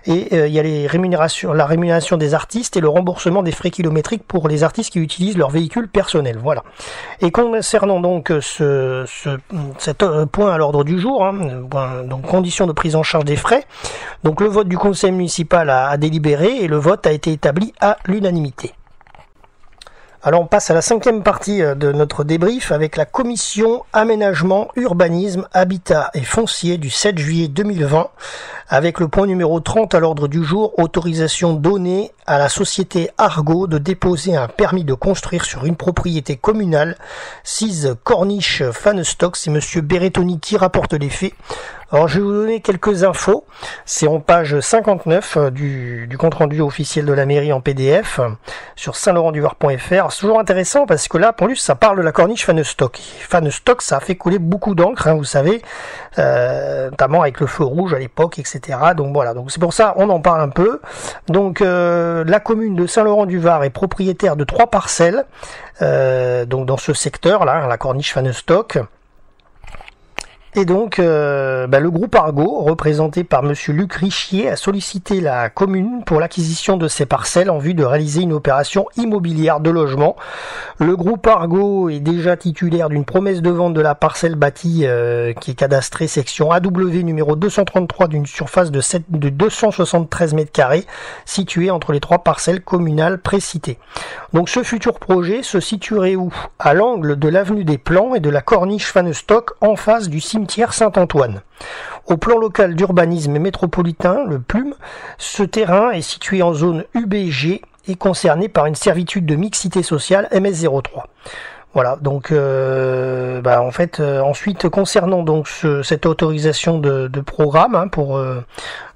Speaker 1: et il y a la rémunération des artistes et le remboursement des frais kilométriques pour les artistes qui utilisent leur véhicule personnel. Voilà. Et concernant donc cet point à l'ordre du jour, donc conditions de prise en charge des frais, donc le vote du conseil municipal a délibéré et le vote a été établi à l'unanimité. Alors on passe à la 5e partie de notre débrief avec la commission aménagement, urbanisme, habitat et foncier du 7 juillet 2020 avec le point numéro 30 à l'ordre du jour, autorisation donnée à la société Argo de déposer un permis de construire sur une propriété communale 6 Corniche Fanestock. C'est monsieur Berrettoni qui rapporte les faits. Alors je vais vous donner quelques infos, c'est en page 59 du compte-rendu officiel de la mairie en PDF sur saint-laurent-du-var.fr. C'est toujours intéressant parce que là, pour lui, ça parle de la corniche Fanestock. Fanestock, ça a fait couler beaucoup d'encre, vous savez, notamment avec le feu rouge à l'époque, etc. Donc voilà, donc c'est pour ça on en parle un peu. Donc la commune de Saint-Laurent-du-Var est propriétaire de 3 parcelles, donc dans ce secteur-là, la corniche Fanestock. Et donc, le groupe Argo, représenté par monsieur Luc Richier, a sollicité la commune pour l'acquisition de ces parcelles en vue de réaliser une opération immobilière de logement. Le groupe Argo est déjà titulaire d'une promesse de vente de la parcelle bâtie qui est cadastrée section AW numéro 233 d'une surface de 273 mètres carrés située entre les 3 parcelles communales précitées. Donc ce futur projet se situerait où ? À l'angle de l'avenue des Plans et de la corniche Fanestock en face du cimetière Saint-Antoine. Au plan local d'urbanisme métropolitain, le PLUM, ce terrain est situé en zone UBG et concerné par une servitude de mixité sociale MS03. Voilà, donc ensuite concernant donc cette autorisation de programme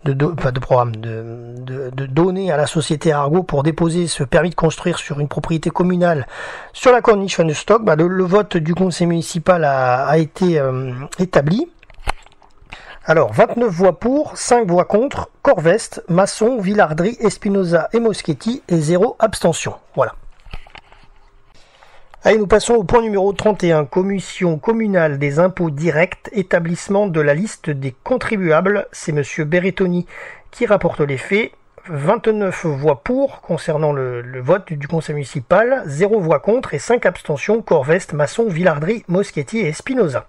Speaker 1: de donner à la société Argo pour déposer ce permis de construire sur une propriété communale sur la corniche Fanestock, le vote du conseil municipal a été établi. Alors, 29 voix pour, 5 voix contre, Corveste, Masson, Villardry, Espinoza et Moschetti et 0 abstention. Voilà. Allez, nous passons au point numéro 31, commission communale des impôts directs, établissement de la liste des contribuables. C'est monsieur Berrettoni qui rapporte les faits. 29 voix pour concernant le vote du conseil municipal, 0 voix contre et 5 abstentions, Corveste, Masson, Villardry, Moschetti et Espinoza.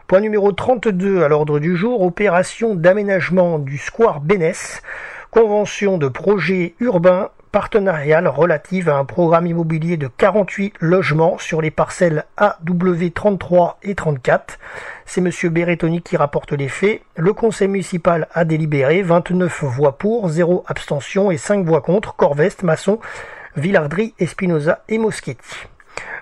Speaker 1: Point numéro 32 à l'ordre du jour, opération d'aménagement du square Bénès, convention de projet urbain partenariale relative à un programme immobilier de 48 logements sur les parcelles AW 33 et 34. C'est monsieur Berrettoni qui rapporte les faits. Le conseil municipal a délibéré, 29 voix pour, 0 abstention et 5 voix contre, Corveste, Masson, Villardry, Espinosa et Moschetti.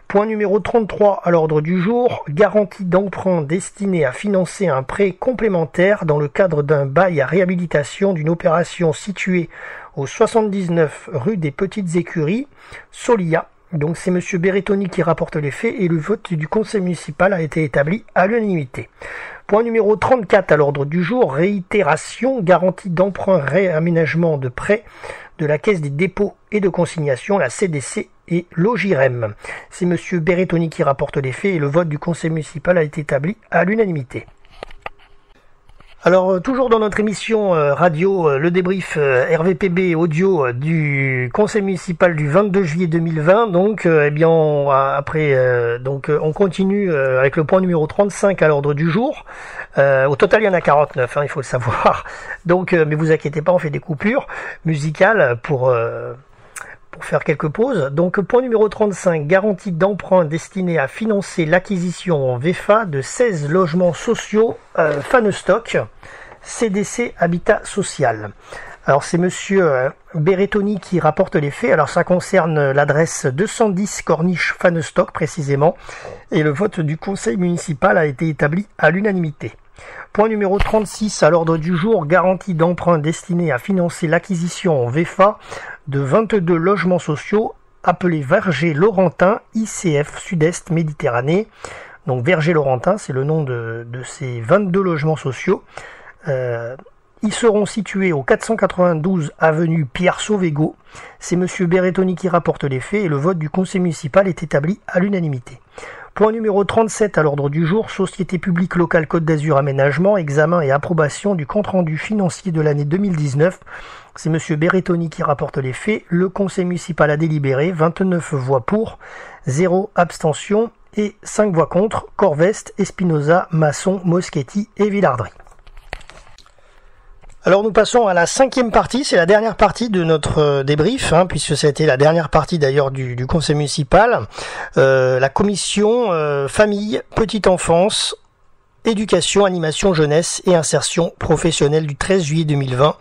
Speaker 1: Point numéro 33 à l'ordre du jour, garantie d'emprunt destinée à financer un prêt complémentaire dans le cadre d'un bail à réhabilitation d'une opération située au 79 rue des Petites Écuries, Solia. Donc c'est monsieur Berrettoni qui rapporte les faits et le vote du conseil municipal a été établi à l'unanimité. Point numéro 34 à l'ordre du jour, réitération, garantie d'emprunt réaménagement de prêt de la Caisse des dépôts et de consignation, la CDC et l'OJIREM. C'est monsieur Berrettoni qui rapporte les faits et le vote du conseil municipal a été établi à l'unanimité. Alors toujours dans notre émission radio, le débrief RVPB audio du conseil municipal du 22 juillet 2020. Donc on continue avec le point numéro 35 à l'ordre du jour. Au total il y en a 49, il faut le savoir. Donc mais vous inquiétez pas, on fait des coupures musicales pour faire quelques pauses. Donc point numéro 35, garantie d'emprunt destinée à financer l'acquisition en VFA de 16 logements sociaux Fanestock, CDC Habitat Social. Alors c'est monsieur Berrettoni qui rapporte les faits. Alors ça concerne l'adresse 210 Corniche Fanestock précisément. Et le vote du conseil municipal a été établi à l'unanimité. Point numéro 36 à l'ordre du jour, garantie d'emprunt destinée à financer l'acquisition en VFA de 22 logements sociaux appelés Verger Laurentin ICF Sud-Est Méditerranée. Donc Verger Laurentin, c'est le nom de ces 22 logements sociaux. Ils seront situés au 492 avenue Pierre Sauvégot. C'est monsieur Berrettoni qui rapporte les faits et le vote du conseil municipal est établi à l'unanimité. Point numéro 37 à l'ordre du jour, Société publique locale Côte d'Azur Aménagement, examen et approbation du compte-rendu financier de l'année 2019. C'est monsieur Berrettoni qui rapporte les faits. Le conseil municipal a délibéré, 29 voix pour, 0 abstention et 5 voix contre, Corveste, Espinosa, Masson, Moschetti et Villardry. Alors nous passons à la 5e partie, c'est la dernière partie de notre débrief, puisque ça a été la dernière partie d'ailleurs du conseil municipal. La commission famille, petite enfance, éducation, animation, jeunesse et insertion professionnelle du 13 juillet 2020.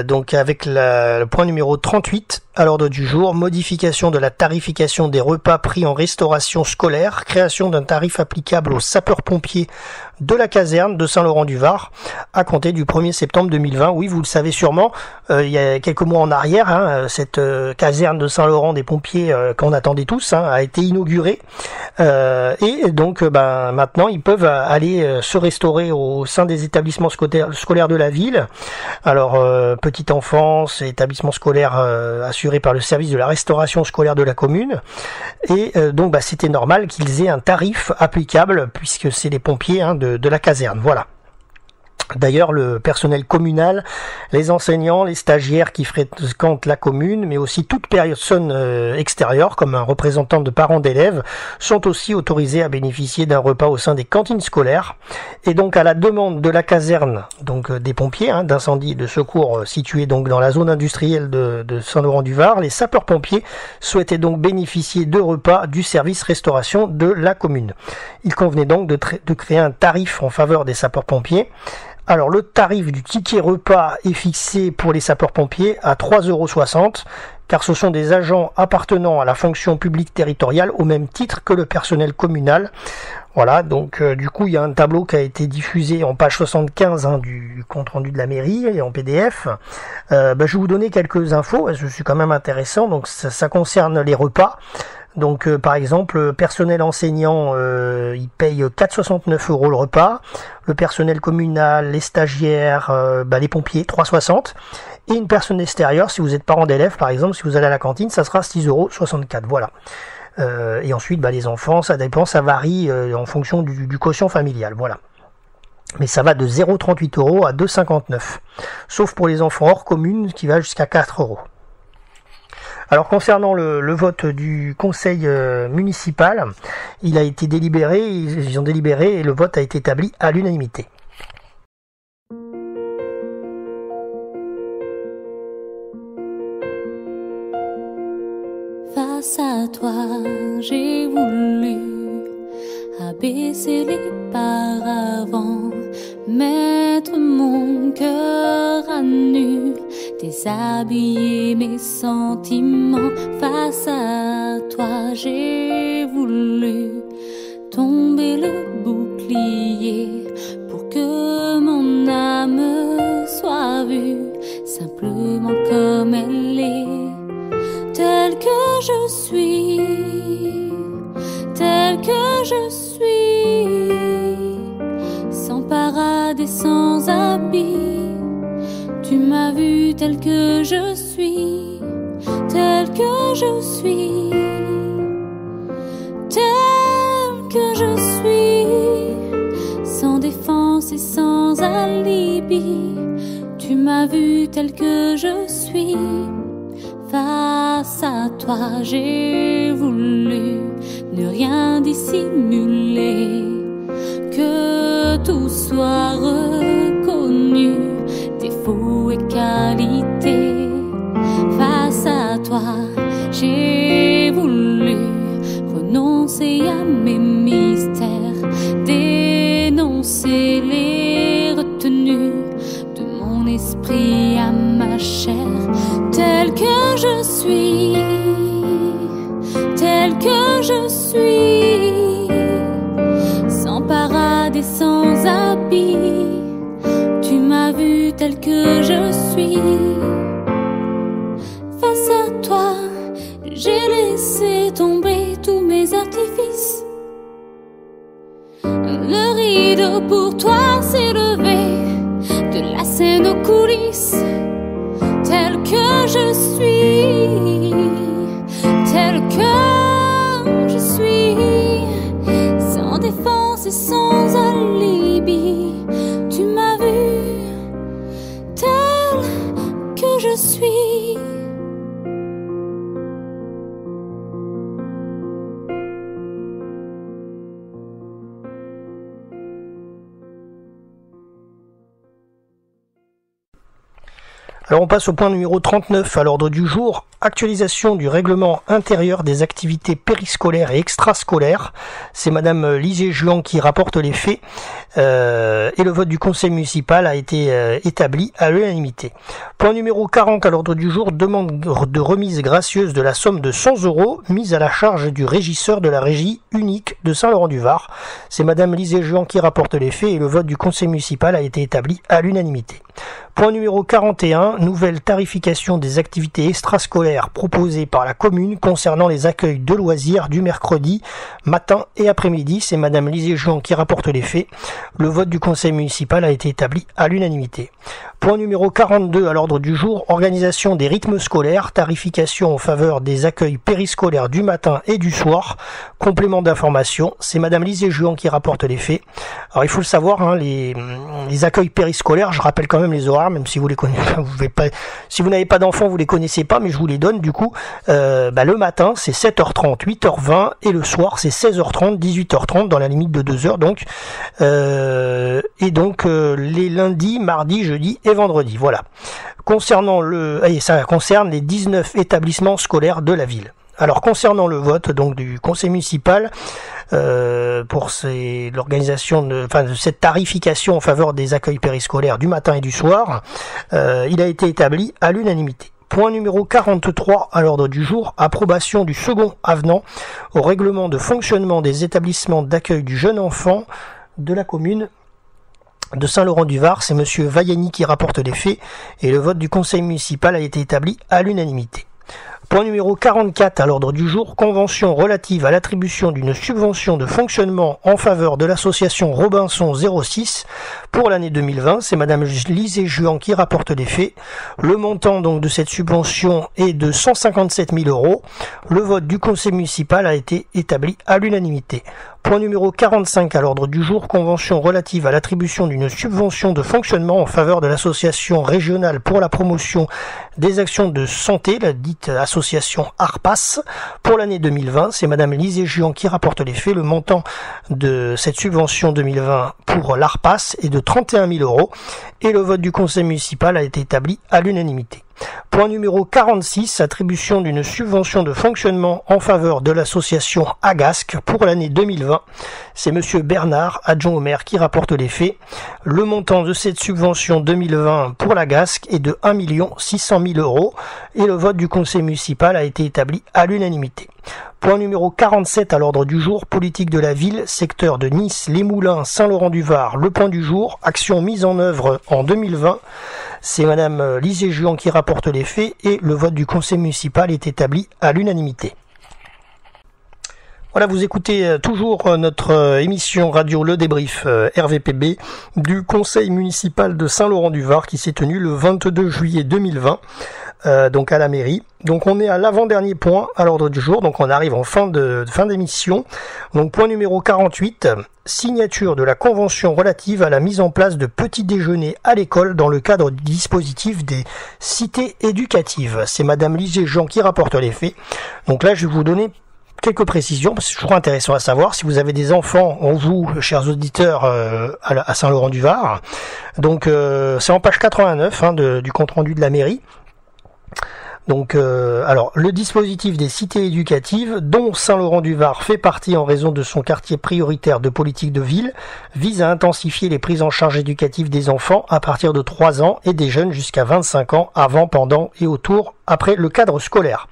Speaker 1: Donc avec le point numéro 38 à l'ordre du jour, modification de la tarification des repas pris en restauration scolaire, création d'un tarif applicable aux sapeurs-pompiers de la caserne de Saint-Laurent-du-Var à compter du 1er septembre 2020. Oui, vous le savez sûrement, il y a quelques mois en arrière, cette caserne de Saint-Laurent des pompiers qu'on attendait tous a été inaugurée et donc maintenant ils peuvent aller se restaurer au sein des établissements scolaires de la ville. Alors petite enfance, établissement scolaire assuré par le service de la restauration scolaire de la commune et donc c'était normal qu'ils aient un tarif applicable puisque c'est les pompiers de la caserne, voilà. D'ailleurs, le personnel communal, les enseignants, les stagiaires qui fréquentent la commune, mais aussi toute personne extérieure, comme un représentant de parents d'élèves, sont aussi autorisés à bénéficier d'un repas au sein des cantines scolaires. Et donc, à la demande de la caserne, donc des pompiers, d'incendie et de secours situés donc dans la zone industrielle de Saint-Laurent-du-Var, les sapeurs-pompiers souhaitaient donc bénéficier de repas du service restauration de la commune. Il convenait donc de créer un tarif en faveur des sapeurs-pompiers. Alors le tarif du ticket repas est fixé pour les sapeurs-pompiers à 3,60 € car ce sont des agents appartenant à la fonction publique territoriale au même titre que le personnel communal. Voilà, donc du coup il y a un tableau qui a été diffusé en page 75 du compte-rendu de la mairie et en PDF. Je vais vous donner quelques infos, parce que c'est quand même intéressant. Donc ça concerne les repas. Donc par exemple, le personnel enseignant, il paye 4,69 € le repas. Le personnel communal, les stagiaires, les pompiers, 3,60 €. Et une personne extérieure, si vous êtes parent d'élèves par exemple, si vous allez à la cantine, ça sera 6,64 €. Voilà. Et ensuite, les enfants, ça dépend, ça varie en fonction du quotient familial. Voilà. Mais ça va de 0,38 € à 2,59 €. Sauf pour les enfants hors commune qui va jusqu'à 4 €. Alors concernant le vote du conseil municipal, il a été délibéré, ils ont délibéré et le vote a été établi à l'unanimité.
Speaker 3: Face à toi, j'ai voulu abaisser les paravents, mettre mon cœur à nu, déshabiller mes sentiments. Face à toi, j'ai voulu tomber le bouclier pour que mon âme soit vue simplement comme elle est, telle que je suis, telle que je suis, sans parade et sans habit. Tu m'as vu telle que je suis, telle que je suis, telle que je suis, sans défense et sans alibi. Tu m'as vu telle que je suis. Face à toi, j'ai voulu ne rien dissimuler, que tout soit reconnu, défauts et qualités. Face à toi, j'ai voulu renoncer à mes mystères, dénoncer les retenues de mon esprit à ma chair, telle que je suis, telle que je suis, sans parade et sans habit. Tu m'as vu telle que je suis. Face à toi, j'ai laissé tomber tous mes artifices. Le rideau pour toi s'est levé, de la scène aux coulisses, telle que je suis, telle que je suis, sans défense et sans alibi. Tu m'as vu telle que je suis.
Speaker 1: Alors on passe au point numéro 39 à l'ordre du jour, actualisation du règlement intérieur des activités périscolaires et extrascolaires. C'est Madame Lizier-Juan qui rapporte les faits et le vote du conseil municipal a été établi à l'unanimité. Point numéro 40 à l'ordre du jour, demande de remise gracieuse de la somme de 100 € mise à la charge du régisseur de la régie unique de Saint-Laurent-du-Var. C'est Madame Lizier-Juan qui rapporte les faits et le vote du conseil municipal a été établi à l'unanimité. Point numéro 41, nouvelle tarification des activités extrascolaires proposées par la commune concernant les accueils de loisirs du mercredi, matin et après-midi. C'est Madame Lizier-Juan qui rapporte les faits. Le vote du conseil municipal a été établi à l'unanimité. Point numéro 42 à l'ordre du jour, organisation des rythmes scolaires, tarification en faveur des accueils périscolaires du matin et du soir. Complément d'information, c'est Madame Lizier-Juan qui rapporte les faits. Alors il faut le savoir, hein, les accueils périscolaires, je rappelle quand même les horaires, même si vous les connaissez pas, si vous n'avez pas d'enfants, vous les connaissez pas, mais je vous les donne du coup. Le matin c'est 7h30, 8h20 et le soir c'est 16h30, 18h30 dans la limite de 2h donc. Les lundis, mardis, jeudis et vendredis. Voilà. Ça concerne les 19 établissements scolaires de la ville. Alors concernant le vote donc du conseil municipal pour l'organisation de cette tarification en faveur des accueils périscolaires du matin et du soir, il a été établi à l'unanimité. Point numéro 43 à l'ordre du jour, approbation du second avenant au règlement de fonctionnement des établissements d'accueil du jeune enfant de la commune de Saint-Laurent-du-Var. C'est Monsieur Vaiani qui rapporte les faits et le vote du conseil municipal a été établi à l'unanimité. Point numéro 44 à l'ordre du jour, convention relative à l'attribution d'une subvention de fonctionnement en faveur de l'association Robinson 06 pour l'année 2020. C'est Madame Lizier-Juan qui rapporte les faits. Le montant donc de cette subvention est de 157 000 €. Le vote du conseil municipal a été établi à l'unanimité. Point numéro 45 à l'ordre du jour, convention relative à l'attribution d'une subvention de fonctionnement en faveur de l'association régionale pour la promotion des actions de santé, la dite association ARPAS, pour l'année 2020. C'est Madame Lizier-Juan qui rapporte les faits. Le montant de cette subvention 2020 pour l'ARPAS est de 31 000 € et le vote du conseil municipal a été établi à l'unanimité. Point numéro 46, attribution d'une subvention de fonctionnement en faveur de l'association Agasque pour l'année 2020. C'est monsieur Bernard, adjoint au maire, qui rapporte les faits. Le montant de cette subvention 2020 pour l'Agasque est de 1 600 000 € et le vote du conseil municipal a été établi à l'unanimité. Point numéro 47 à l'ordre du jour, politique de la ville, secteur de Nice, Les Moulins, Saint-Laurent-du-Var, le point du jour, action mise en œuvre en 2020. C'est madame Lisée-Juan qui rapporte les faits et le vote du conseil municipal est établi à l'unanimité. Voilà, vous écoutez toujours notre émission radio Le Débrief RVPB du conseil municipal de Saint-Laurent-du-Var qui s'est tenu le 22 juillet 2020, donc à la mairie. Donc on est à l'avant-dernier point à l'ordre du jour, donc on arrive en fin d'émission. Donc point numéro 48, signature de la convention relative à la mise en place de petits déjeuners à l'école dans le cadre du dispositif des cités éducatives. C'est madame Lisée-Juan qui rapporte les faits. Donc là je vais vous donner quelques précisions, parce que c'est toujours intéressant à savoir si vous avez des enfants en vous, chers auditeurs, à Saint-Laurent-du-Var. Donc c'est en page 89 du compte-rendu de la mairie. Donc, alors, le dispositif des cités éducatives, dont Saint-Laurent-du-Var fait partie en raison de son quartier prioritaire de politique de ville, vise à intensifier les prises en charge éducatives des enfants à partir de 3 ans et des jeunes jusqu'à 25 ans, avant, pendant et autour, après le cadre scolaire.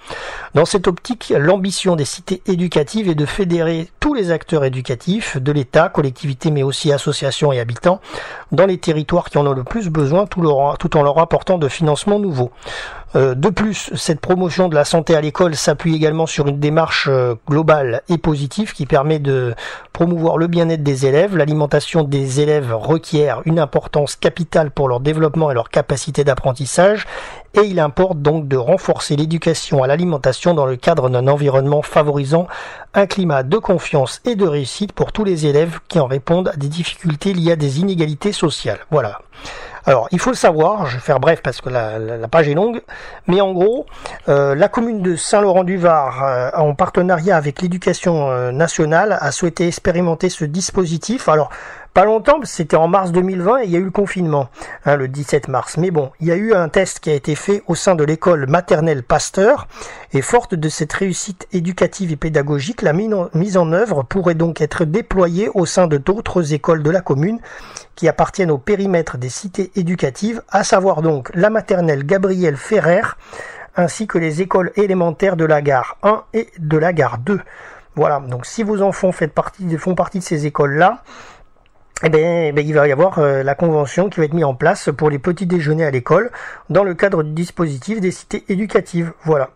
Speaker 1: Dans cette optique, l'ambition des cités éducatives est de fédérer tous les acteurs éducatifs de l'État, collectivités, mais aussi associations et habitants, dans les territoires qui en ont le plus besoin, tout en leur apportant de financements nouveaux. De plus, cette promotion de la santé à l'école s'appuie également sur une démarche globale et positive qui permet de promouvoir le bien-être des élèves. L'alimentation des élèves requiert une importance capitale pour leur développement et leur capacité d'apprentissage, et il importe donc de renforcer l'éducation à l'alimentation dans le cadre d'un environnement favorisant un climat de confiance et de réussite pour tous les élèves qui en répondent à des difficultés liées à des inégalités sociales. Voilà. Alors, il faut le savoir, je vais faire bref parce que la page est longue, mais en gros, la commune de Saint-Laurent-du-Var, en partenariat avec l'éducation nationale, a souhaité expérimenter ce dispositif. Alors, pas longtemps, c'était en mars 2020 et il y a eu le confinement, le 17 mars. Mais bon, il y a eu un test qui a été fait au sein de l'école maternelle Pasteur, et forte de cette réussite éducative et pédagogique, la mise en œuvre pourrait donc être déployée au sein de d'autres écoles de la commune qui appartiennent au périmètre des cités éducatives, à savoir donc la maternelle Gabriel Ferrer, ainsi que les écoles élémentaires de la gare 1 et de la gare 2. Voilà, donc si vos enfants font partie de ces écoles-là, il va y avoir la convention qui va être mise en place pour les petits déjeuners à l'école dans le cadre du dispositif des cités éducatives. Voilà.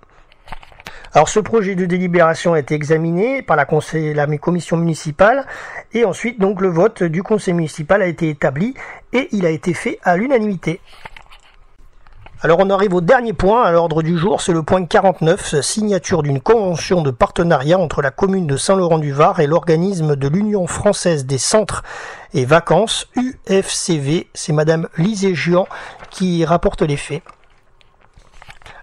Speaker 1: Alors ce projet de délibération a été examiné par la commission municipale et ensuite donc le vote du conseil municipal a été établi et il a été fait à l'unanimité. Alors on arrive au dernier point à l'ordre du jour, c'est le point 49, signature d'une convention de partenariat entre la commune de Saint-Laurent-du-Var et l'organisme de l'Union française des centres et vacances, UFCV. C'est madame Lisée-Juan qui rapporte les faits.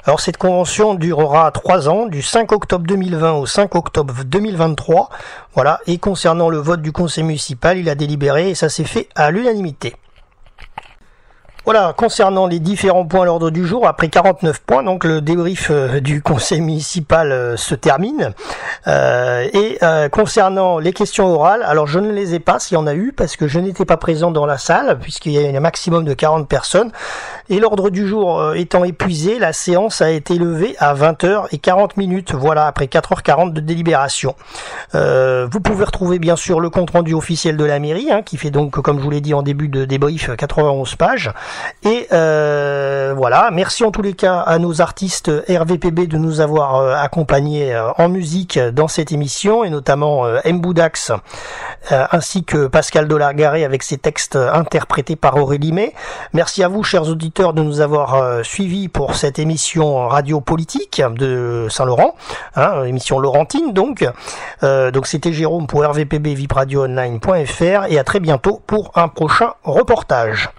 Speaker 1: Alors cette convention durera 3 ans, du 5 octobre 2020 au 5 octobre 2023. Voilà, et concernant le vote du conseil municipal, il a délibéré et ça s'est fait à l'unanimité. Voilà, concernant les différents points à l'ordre du jour, après 49 points, donc le débrief du conseil municipal se termine. Concernant les questions orales, alors je ne les ai pas s'il y en a eu, parce que je n'étais pas présent dans la salle, puisqu'il y a un maximum de 40 personnes. Et l'ordre du jour étant épuisé, la séance a été levée à 20h40, voilà, après 4h40 de délibération. Vous pouvez retrouver bien sûr le compte-rendu officiel de la mairie, qui fait donc, comme je vous l'ai dit en début de débrief, 91 pages. Et voilà, merci en tous les cas à nos artistes RVPB de nous avoir accompagnés en musique dans cette émission, et notamment M. Boudax ainsi que Pascal Delagaré avec ses textes interprétés par Aurélie May. Merci à vous, chers auditeurs, de nous avoir suivis pour cette émission radio politique de Saint-Laurent, émission laurentine donc. Donc c'était Jérôme pour RVPB VIPRadioOnline.fr et à très bientôt pour un prochain reportage.